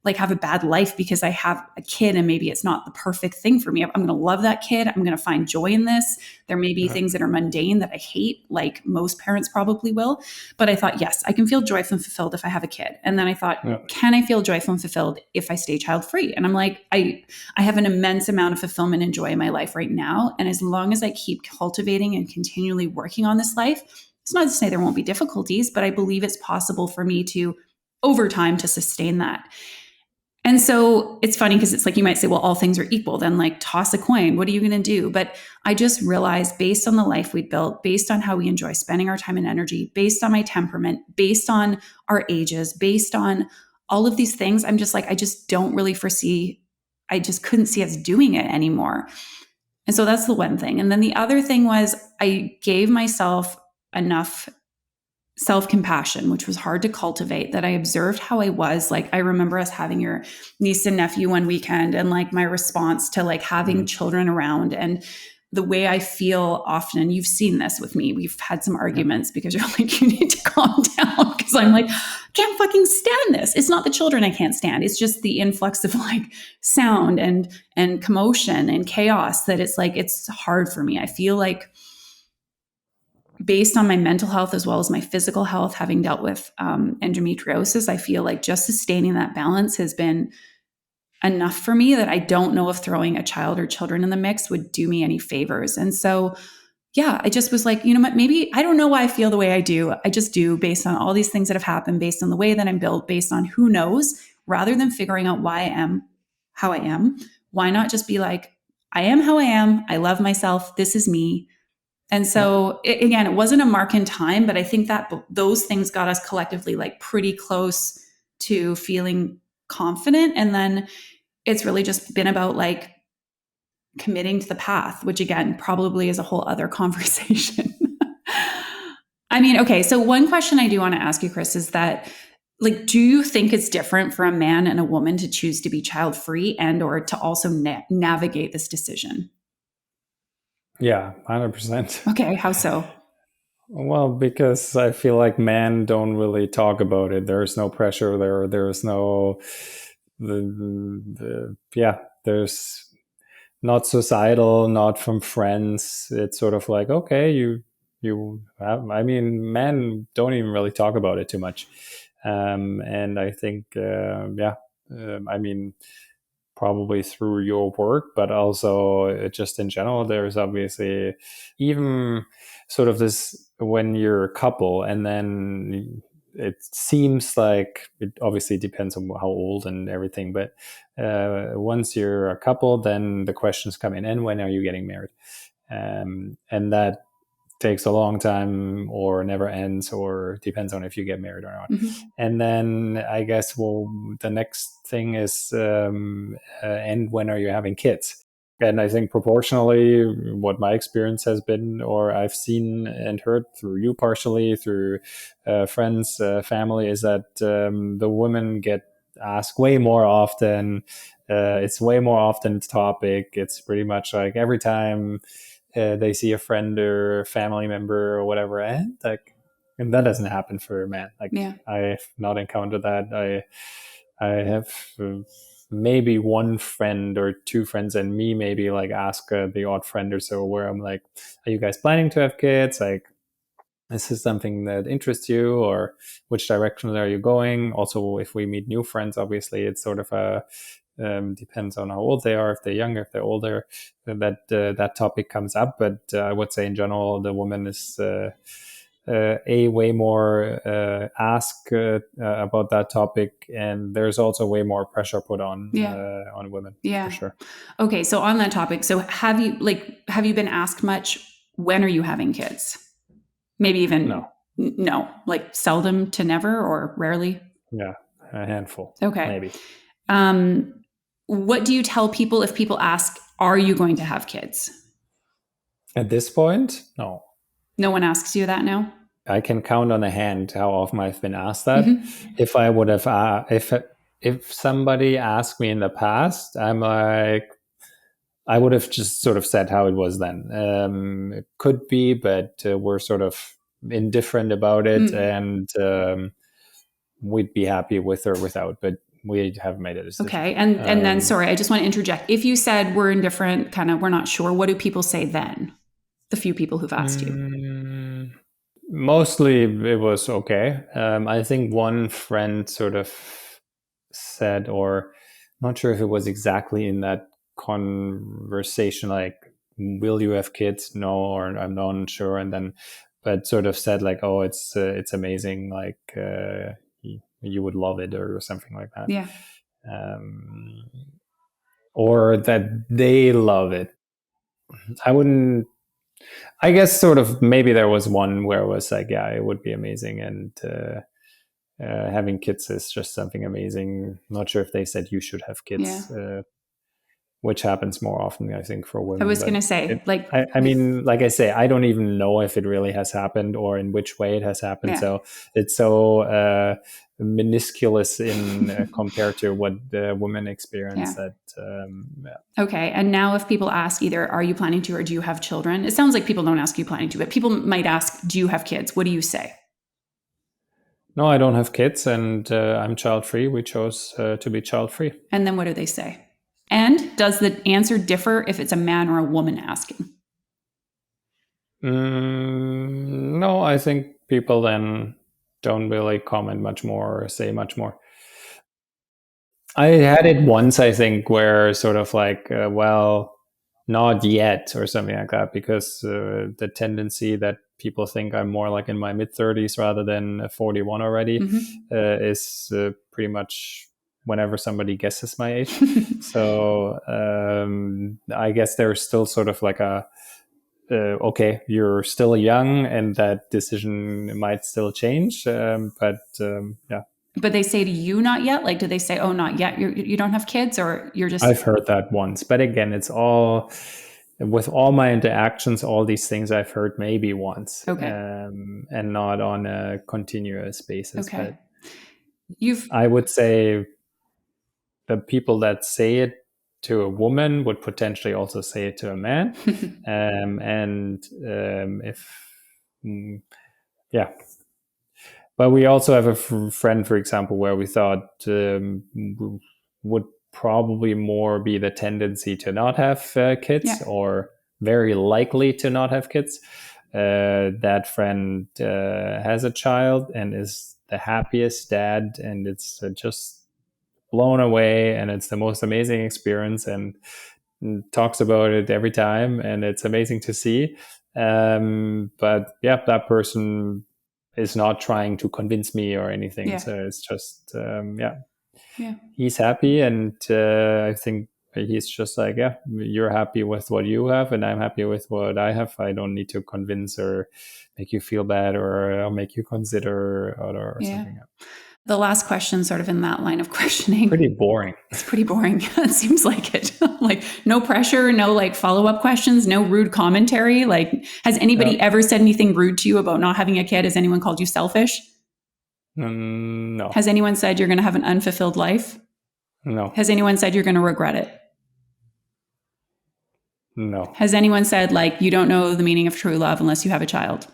like have a bad life because I have a kid and maybe it's not the perfect thing for me. I'm going to love that kid. I'm going to find joy in this. There may be things that are mundane that I hate, like most parents probably will. But I thought, yes, I can feel joyful and fulfilled if I have a kid. And then I thought, can I feel joyful and fulfilled if I stay child free? And I'm like, I have an immense amount of fulfillment and joy in my life right now. And as long as I keep cultivating and continually working on this life, it's not to say there won't be difficulties, but I believe it's possible for me to, over time, to sustain that. And so it's funny because it's like you might say, well, all things are equal. Then like toss a coin. What are you going to do? But I just realized based on the life we built, based on how we enjoy spending our time and energy, based on my temperament, based on our ages, based on all of these things, I'm just like, I just don't really foresee, I just couldn't see us doing it anymore. And so that's the one thing. And then the other thing was I gave myself enough self-compassion, which was hard to cultivate, that I observed how I was. Like, I remember us having your niece and nephew one weekend and like my response to like having children around and the way I feel often. And you've seen this with me. We've had some arguments because you're like, you need to calm down. Because I'm like, I can't fucking stand this. It's not the children I can't stand. It's just the influx of like sound and commotion and chaos that it's like, it's hard for me. I feel like based on my mental health as well as my physical health, having dealt with endometriosis, I feel like just sustaining that balance has been enough for me that I don't know if throwing a child or children in the mix would do me any favors. And so, yeah, I just was like, you know what, maybe I don't know why I feel the way I do. I just do based on all these things that have happened, based on the way that I'm built, based on who knows, rather than figuring out why I am how I am. Why not just be like, I am how I am. I love myself. This is me. And so again, it wasn't a mark in time, but I think that those things got us collectively like pretty close to feeling confident. And then it's really just been about like committing to the path, which again, probably is a whole other conversation. I mean, okay. So one question I do want to ask you, Chris, is that like, do you think it's different for a man and a woman to choose to be child free and or to also navigate this decision? Yeah, 100%. Okay. How so? Well, because I feel like men don't really talk about it. There's no pressure there. There's no, there's not societal, not from friends. It's sort of like, okay, you have, I mean, men don't even really talk about it too much. And I think, I mean, probably through your work, but also just in general, there's obviously even sort of this when you're a couple and then it seems like it obviously depends on how old and everything, but once you're a couple, then the questions come in, and when are you getting married? And that takes a long time or never ends or depends on if you get married or not. And then I guess, well, the next thing is and when are you having kids? And I think proportionally what my experience has been, or I've seen and heard through you partially, through friends, family, is that the women get asked way more often. It's way more often topic. It's pretty much like every time they see a friend or family member or whatever, and like, and that doesn't happen for a man. Like, Yeah. I've not encountered that. I have maybe one friend or two friends and me maybe like ask the odd friend or so where I'm like, are you guys planning to have kids? Like, is this something that interests you, or which directions are you going? Also, if we meet new friends, obviously it's sort of a depends on how old they are. If they're younger, if they're older, that topic comes up. But I would say in general, the woman is a way more ask about that topic, and there's also way more pressure put on women for sure. Okay, so on that topic, so have you been asked much? When are you having kids? Maybe even no, like seldom to never or rarely. Yeah, a handful. Okay, maybe. What do you tell people if people ask, "Are you going to have kids?" At this point, no. No one asks you that now? I can count on a hand how often I've been asked that. Mm-hmm. If I would have, if somebody asked me in the past, I'm like, I would have just sort of said how it was then. It could be, but we're sort of indifferent about it, and we'd be happy with or without. But we have made a decision. Okay, and then sorry, I just want to interject. If you said we're indifferent, kind of, we're not sure, what do people say then? The few people who've asked you. Mostly it was okay. I think one friend sort of said, or not sure if it was exactly in that conversation, like, will you have kids? No, or I'm not sure. And then, but sort of said like, oh, it's amazing. Like, you would love it, or something like that. Yeah. Or that they love it. I guess sort of maybe there was one where it was like, yeah, it would be amazing. And having kids is just something amazing. Not sure if they said you should have kids, which happens more often, I think, for women. I was going to say, I mean, like I say, I don't even know if it really has happened or in which way it has happened. Yeah. So it's so minusculous in compared to what the women experience. Yeah. Okay. And now if people ask either, are you planning to, or do you have children? It sounds like people don't ask you planning to, but people might ask, do you have kids? What do you say? No, I don't have kids, and I'm child-free. We chose to be child-free. And then what do they say? And does the answer differ if it's a man or a woman asking? No, I think people then don't really comment much more or say much more. I had it once, I think, where sort of like, well, not yet, or something like that, because the tendency that people think I'm more like in my mid-30s rather than 41 already, is pretty much whenever somebody guesses my age. So I guess there's still sort of like a, okay, you're still young, and that decision might still change. But yeah. But they say to you, not yet? Like, do they say, oh, not yet, you don't have kids, or you're just... I've heard that once. But again, it's all, with all my interactions, all these things I've heard maybe once. Okay. And not on a continuous basis. Okay. But I would say the people that say it to a woman would potentially also say it to a man. Yeah. But we also have a friend, for example, where we thought would probably more be the tendency to not have kids, or very likely to not have kids. That friend has a child and is the happiest dad, and it's just blown away, and it's the most amazing experience, and talks about it every time, and it's amazing to see. But yeah, that person is not trying to convince me or anything. So it's just, he's happy. And I think he's just like, yeah, you're happy with what you have, and I'm happy with what I have. I don't need to convince or make you feel bad or make you consider or something. The last question, sort of in that line of questioning. Pretty boring. It's pretty boring. It seems like it. Like, no pressure, no like follow-up questions, no rude commentary. Like, has anybody ever said anything rude to you about not having a kid? Has anyone called you selfish? No. Has anyone said you're going to have an unfulfilled life? No. Has anyone said you're going to regret it? No. Has anyone said, like, you don't know the meaning of true love unless you have a child?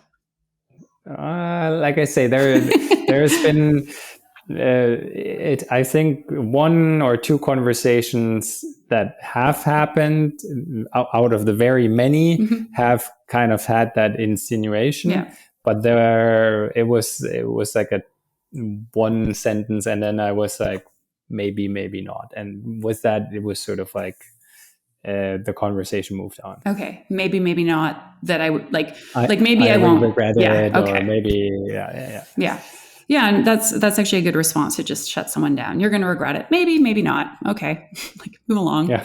Like I say, there's been I think one or two conversations that have happened out of the very many have kind of had that insinuation, but it was like a one sentence, and then I was like, maybe, maybe not. And with that, it was sort of like the conversation moved on. Okay, maybe not. That I would maybe I won't regret it, or maybe yeah, and that's actually a good response to just shut someone down. You're going to regret it. Maybe not. Okay, move along. Yeah.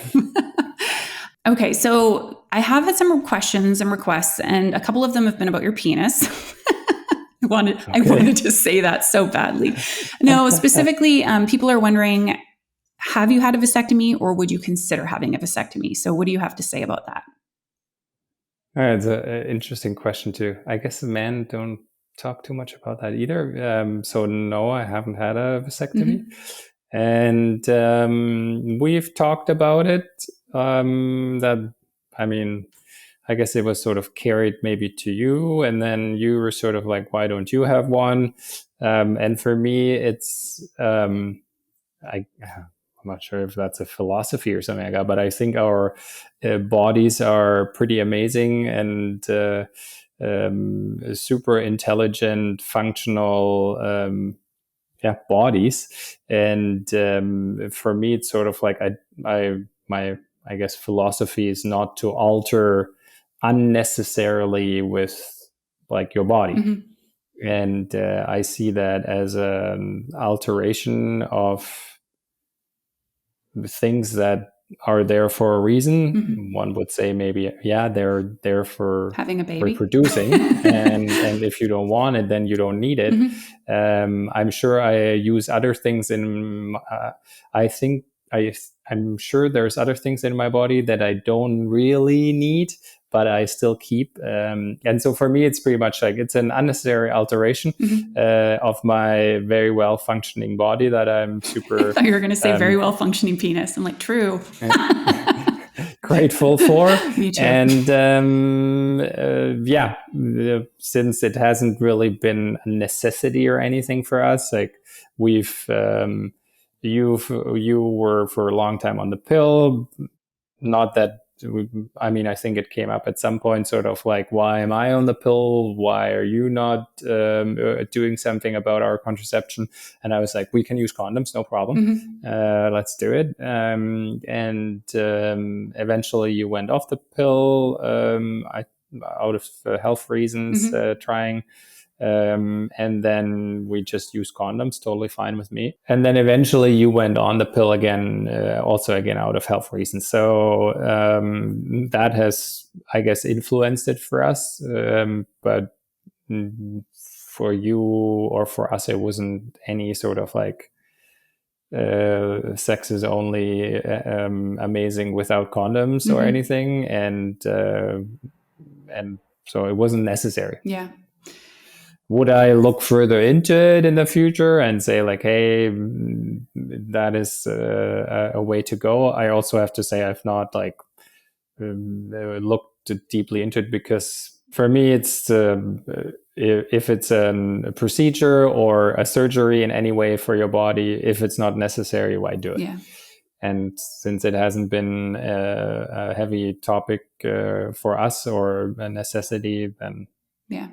Okay, so I have had some questions and requests, and a couple of them have been about your penis. I wanted to say that so badly. No, specifically, people are wondering, have you had a vasectomy, or would you consider having a vasectomy? So what do you have to say about that? It's an interesting question too. I guess men don't talk too much about that either. So no, I haven't had a vasectomy. And we've talked about it. I guess it was sort of carried maybe to you, and then you were sort of like, why don't you have one? And for me, it's I'm not sure if that's a philosophy or something like that, but I think our bodies are pretty amazing and super intelligent, functional bodies. And for me, it's sort of like I guess philosophy is not to alter unnecessarily with like your body. And I see that as an alteration of things that are there for a reason. One would say maybe, they're there for having a baby, reproducing, and if you don't want it, then you don't need it. I'm sure I use other things in. I'm sure there's other things in my body that I don't really need, but I still keep. And so for me, it's pretty much like it's an unnecessary alteration of my very well functioning body that I'm super. I thought you were going to say very well functioning penis. I'm like, true. Grateful for. Me too. And since it hasn't really been a necessity or anything for us, like we've you were for a long time on the pill. Not that, I think it came up at some point, sort of like, why am I on the pill? Why are you not doing something about our contraception? And I was like, we can use condoms, no problem. Let's do it. And eventually you went off the pill, out of health reasons, trying. And then we just use condoms, totally fine with me. And then eventually you went on the pill again, also again out of health reasons. So that has, I guess, influenced it for us. But for you or for us, it wasn't any sort of like sex is only amazing without condoms or anything. And so it wasn't necessary. Yeah. Would I look further into it in the future and say like, hey, that is a way to go? I also have to say I've not like looked deeply into it, because for me it's if it's a procedure or a surgery in any way for your body, if it's not necessary, why do it? Yeah. And since it hasn't been a heavy topic for us or a necessity, then yeah.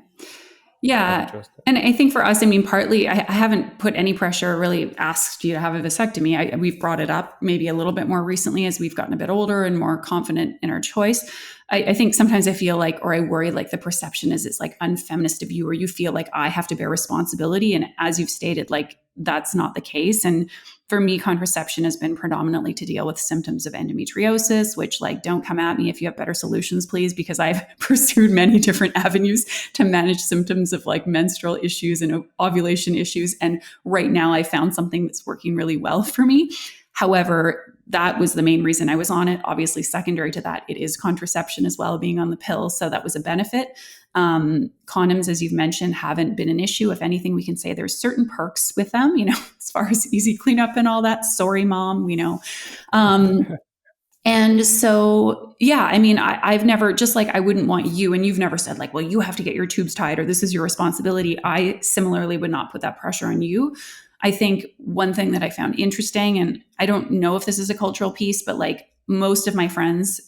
And I think for us, partly, I haven't put any pressure, really asked you to have a vasectomy. We've brought it up maybe a little bit more recently as we've gotten a bit older and more confident in our choice. I think sometimes I feel like, or I worry like the perception is it's like unfeminist of you, or you feel like I have to bear responsibility. And as you've stated, like that's not the case. And for me, contraception has been predominantly to deal with symptoms of endometriosis, which like, don't come at me if you have better solutions, please, because I've pursued many different avenues to manage symptoms of like menstrual issues and ovulation issues. And right now I found something that's working really well for me. However, that was the main reason I was on it. Obviously, secondary to that, it is contraception as well, being on the pill. So that was a benefit. Condoms, as you've mentioned, haven't been an issue. If anything, we can say there's certain perks with them, as far as easy cleanup and all that. Sorry, mom, And so, I've never, just like I wouldn't want you, and you've never said like, well, you have to get your tubes tied or this is your responsibility. I similarly would not put that pressure on you. I think one thing that I found interesting, and I don't know if this is a cultural piece, but like most of my friends,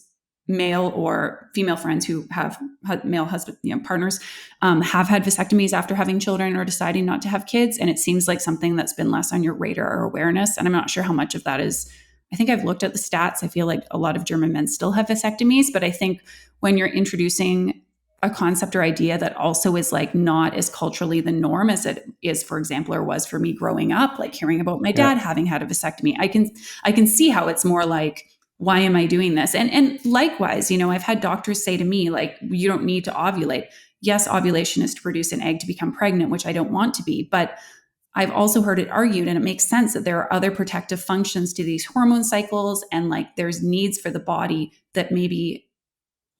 male or female friends who have male husband, partners, have had vasectomies after having children or deciding not to have kids. And it seems like something that's been less on your radar or awareness. And I'm not sure how much of that is. I think I've looked at the stats. I feel like a lot of German men still have vasectomies, but I think when you're introducing a concept or idea that also is like not as culturally the norm as it is, for example, or was for me growing up, like hearing about my dad having had a vasectomy, I can see how it's more like, why am I doing this? And likewise, I've had doctors say to me, like, you don't need to ovulate. Yes, ovulation is to produce an egg to become pregnant, which I don't want to be, but I've also heard it argued, and it makes sense, that there are other protective functions to these hormone cycles, and like there's needs for the body that maybe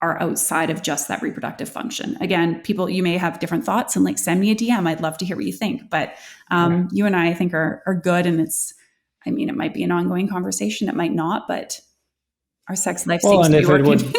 are outside of just that reproductive function. Again, people, you may have different thoughts, and like send me a DM. I'd love to hear what you think. But you and I think are good, and it might be an ongoing conversation. It might not, but our sex life seems to be working.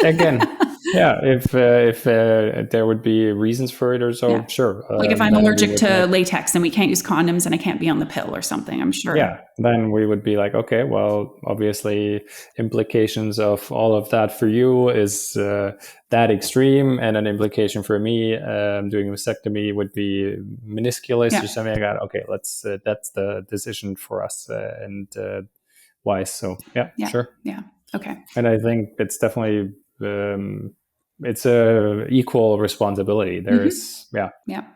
If there would be reasons for it or so, sure. Like if I'm allergic to latex and we can't use condoms and I can't be on the pill or something, I'm sure. Yeah, then we would be like, okay, well, obviously implications of all of that for you is that extreme, and an implication for me doing a vasectomy would be minusculous or something like that. Okay, that's the decision for us and wise. So sure. Yeah. Okay. And I think it's definitely it's a equal responsibility. There's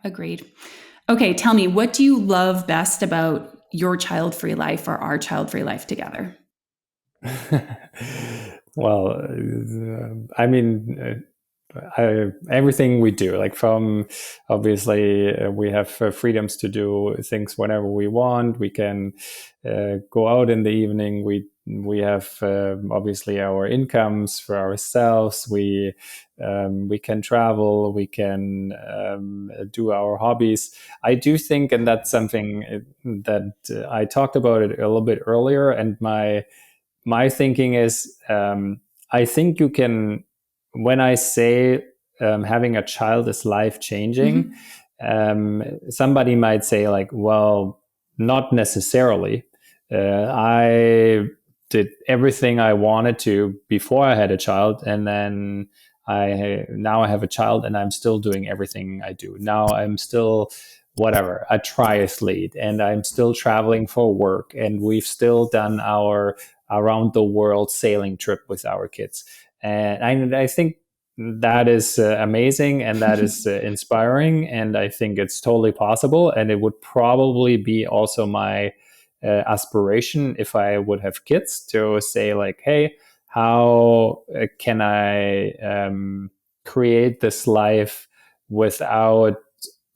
agreed. Okay, tell me, what do you love best about your child-free life or our child-free life together? Well, everything we do, like from obviously we have freedoms to do things whenever we want. We can go out in the evening. We have obviously our incomes for ourselves. We can travel. We can do our hobbies. I do think, and that's something that I talked about it a little bit earlier. And my thinking is, I think you can. When I say having a child is life-changing, somebody might say like, well, not necessarily. I did everything I wanted to before I had a child, and then now I have a child and I'm still doing everything I do. Now I'm still a triathlete, and I'm still traveling for work, and we've still done our around the world sailing trip with our kids. And I think that is amazing, and that is inspiring, and I think it's totally possible. And it would probably be also my aspiration if I would have kids, to say like, hey, how can I create this life without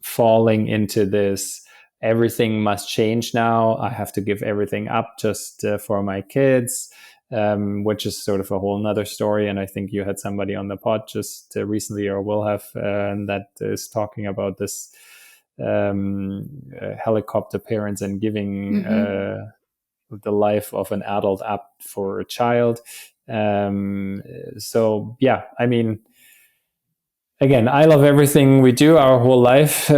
falling into this everything must change now, I have to give everything up just for my kids, which is sort of a whole nother story. And I think you had somebody on the pod just recently, or will have, that is talking about this helicopter parents and giving the life of an adult up for a child. So yeah, I mean, again, I love everything we do our whole life,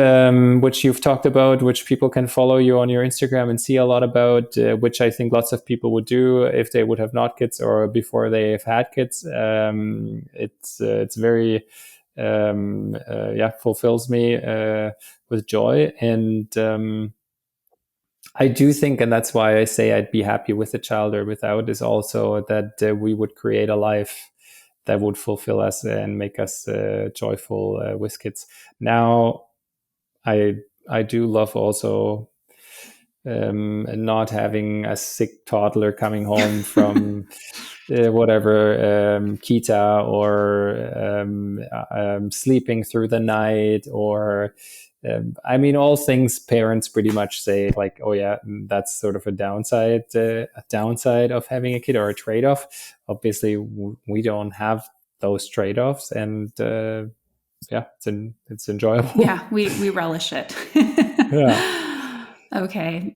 which you've talked about, which people can follow you on your Instagram and see a lot about, which I think lots of people would do if they would have not kids or before they've had kids. It's very, fulfills me with joy. And I do think, and that's why I say I'd be happy with a child or without, is also that we would create a life that would fulfill us and make us joyful with kids. Now, I do love also not having a sick toddler coming home from Kita, or sleeping through the night, or all things parents pretty much say like, oh yeah, that's sort of a downside of having a kid, or a trade-off. Obviously, we don't have those trade-offs, and it's enjoyable. Yeah, we relish it. Yeah. Okay.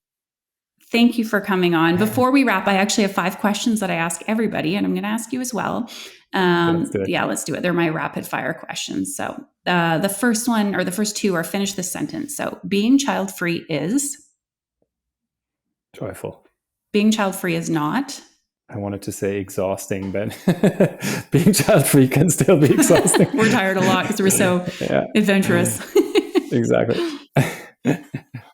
Thank you for coming on. Before we wrap, I actually have 5 questions that I ask everybody, and I'm going to ask you as well. Let's do it. Yeah, let's do it. They're my rapid fire questions. So the first one, or the first 2, are finish this sentence. So being child-free is? Joyful. Being child-free is not? I wanted to say exhausting, but being child-free can still be exhausting. We're tired a lot because we're so adventurous. Exactly.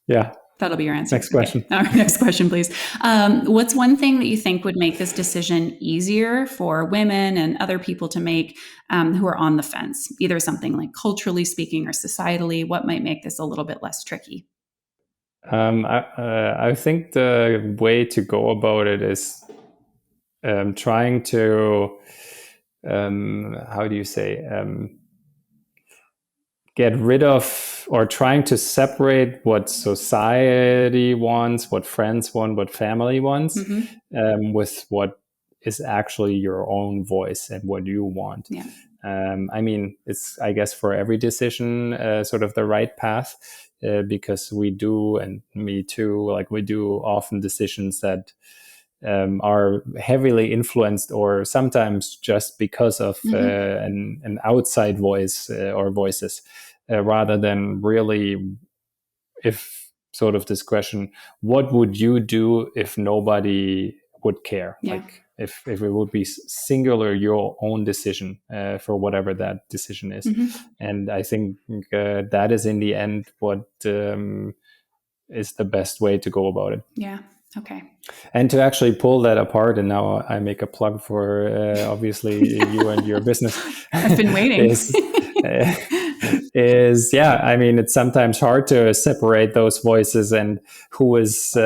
Yeah. That'll be your answer. Next question. Okay. All right, next question, please. What's one thing that you think would make this decision easier for women and other people to make who are on the fence? Either something like culturally speaking or societally, what might make this a little bit less tricky? I think the way to go about it is trying to, how do you say, get rid of or trying to separate what society wants, what friends want, what family wants, with what is actually your own voice and what you want. Yeah. I mean, it's, I guess, for every decision, sort of the right path, because we do, and me too, like we do often decisions that are heavily influenced or sometimes just because of an outside voice or voices, rather than really, if sort of this question, what would you do if nobody would care? Yeah. Like if it would be singular, your own decision for whatever that decision is. And I think that is in the end what is the best way to go about it. Yeah. Okay. And to actually pull that apart, and now I make a plug for obviously you and your business. I've been waiting. is yeah, I mean, it's sometimes hard to separate those voices and who is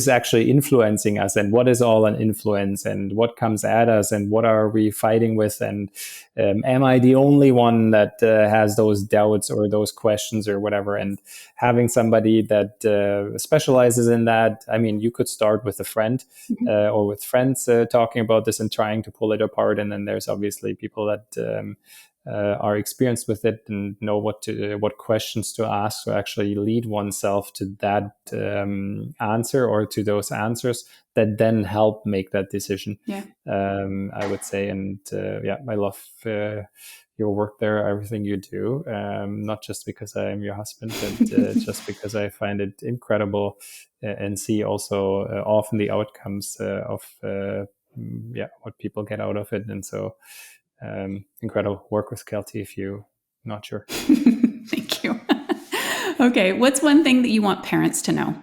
actually influencing us, and what is all an influence, and what comes at us, and what are we fighting with, and am I the only one that has those doubts or those questions or whatever? And having somebody that specializes in that, I mean, you could start with a friend or with friends talking about this and trying to pull it apart, and then there's obviously people that are experienced with it and know what questions to ask to actually lead oneself to that answer or to those answers that then help make that decision. Yeah. I would say, and I love your work there, everything you do, not just because I am your husband, but just because I find it incredible and see also often the outcomes of what people get out of it. And so incredible work with Keltie, if you're not sure. Thank you. Okay, what's one thing that you want parents to know?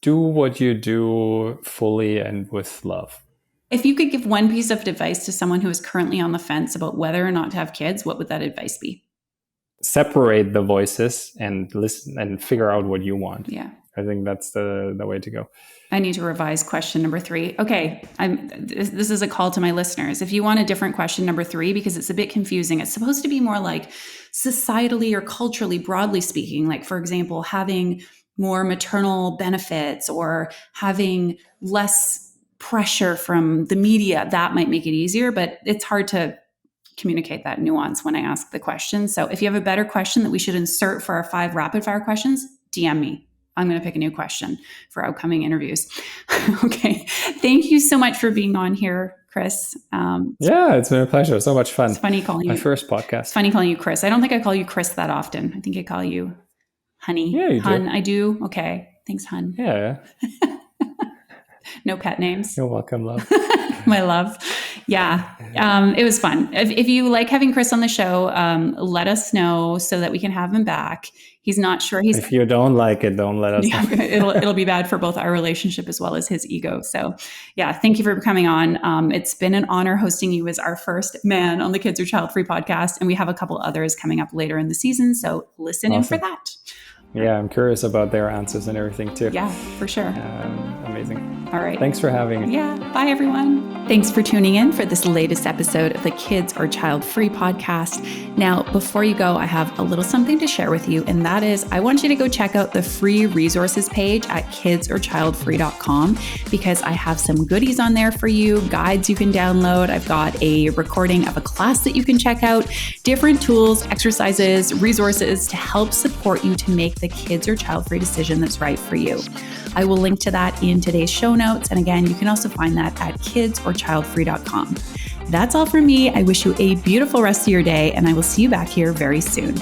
Do what you do fully and with love. If you could give one piece of advice to someone who is currently on the fence about whether or not to have kids, what would that advice be? Separate the voices and listen and figure out what you want. Yeah. I think that's the way to go. I need to revise question number 3. Okay, this is a call to my listeners. If you want a different question number 3, because it's a bit confusing, it's supposed to be more like societally or culturally, broadly speaking, like, for example, having more maternal benefits or having less pressure from the media. That might make it easier, but it's hard to communicate that nuance when I ask the question. So if you have a better question that we should insert for our 5 rapid fire questions, DM me. I'm going to pick a new question for upcoming interviews. Okay. Thank you so much for being on here, Chris. It's been a pleasure. So much fun. It's funny calling you. My first podcast. It's funny calling you Chris. I don't think I call you Chris that often. I think I call you Honey. Yeah, you Hun. do. I do. Okay. Thanks, Hun. Yeah. No pet names. You're welcome, love. My love. Yeah. It was fun. If you like having Chris on the show, let us know so that we can have him back. He's not sure. If you don't like it, don't let us know. It'll be bad for both our relationship as well as his ego. So yeah, thank you for coming on. It's been an honor hosting you as our first man on the Kids Are Child-Free podcast. And we have a couple others coming up later in the season. So listen in for that. Yeah, I'm curious about their answers and everything too. Yeah, for sure. Amazing. All right. Thanks for having me. Yeah. Bye, everyone. Thanks for tuning in for this latest episode of the Kids Are Child-Free podcast. Now, before you go, I have a little something to share with you, and that is I want you to go check out the free resources page at kidsorechildfree.com because I have some goodies on there for you, guides you can download. I've got a recording of a class that you can check out, different tools, exercises, resources to help support you to make the kids or child-free decision that's right for you. I will link to that in today's show notes. And again, you can also find that at kidsorechildfree.com. That's all from me. I wish you a beautiful rest of your day, and I will see you back here very soon.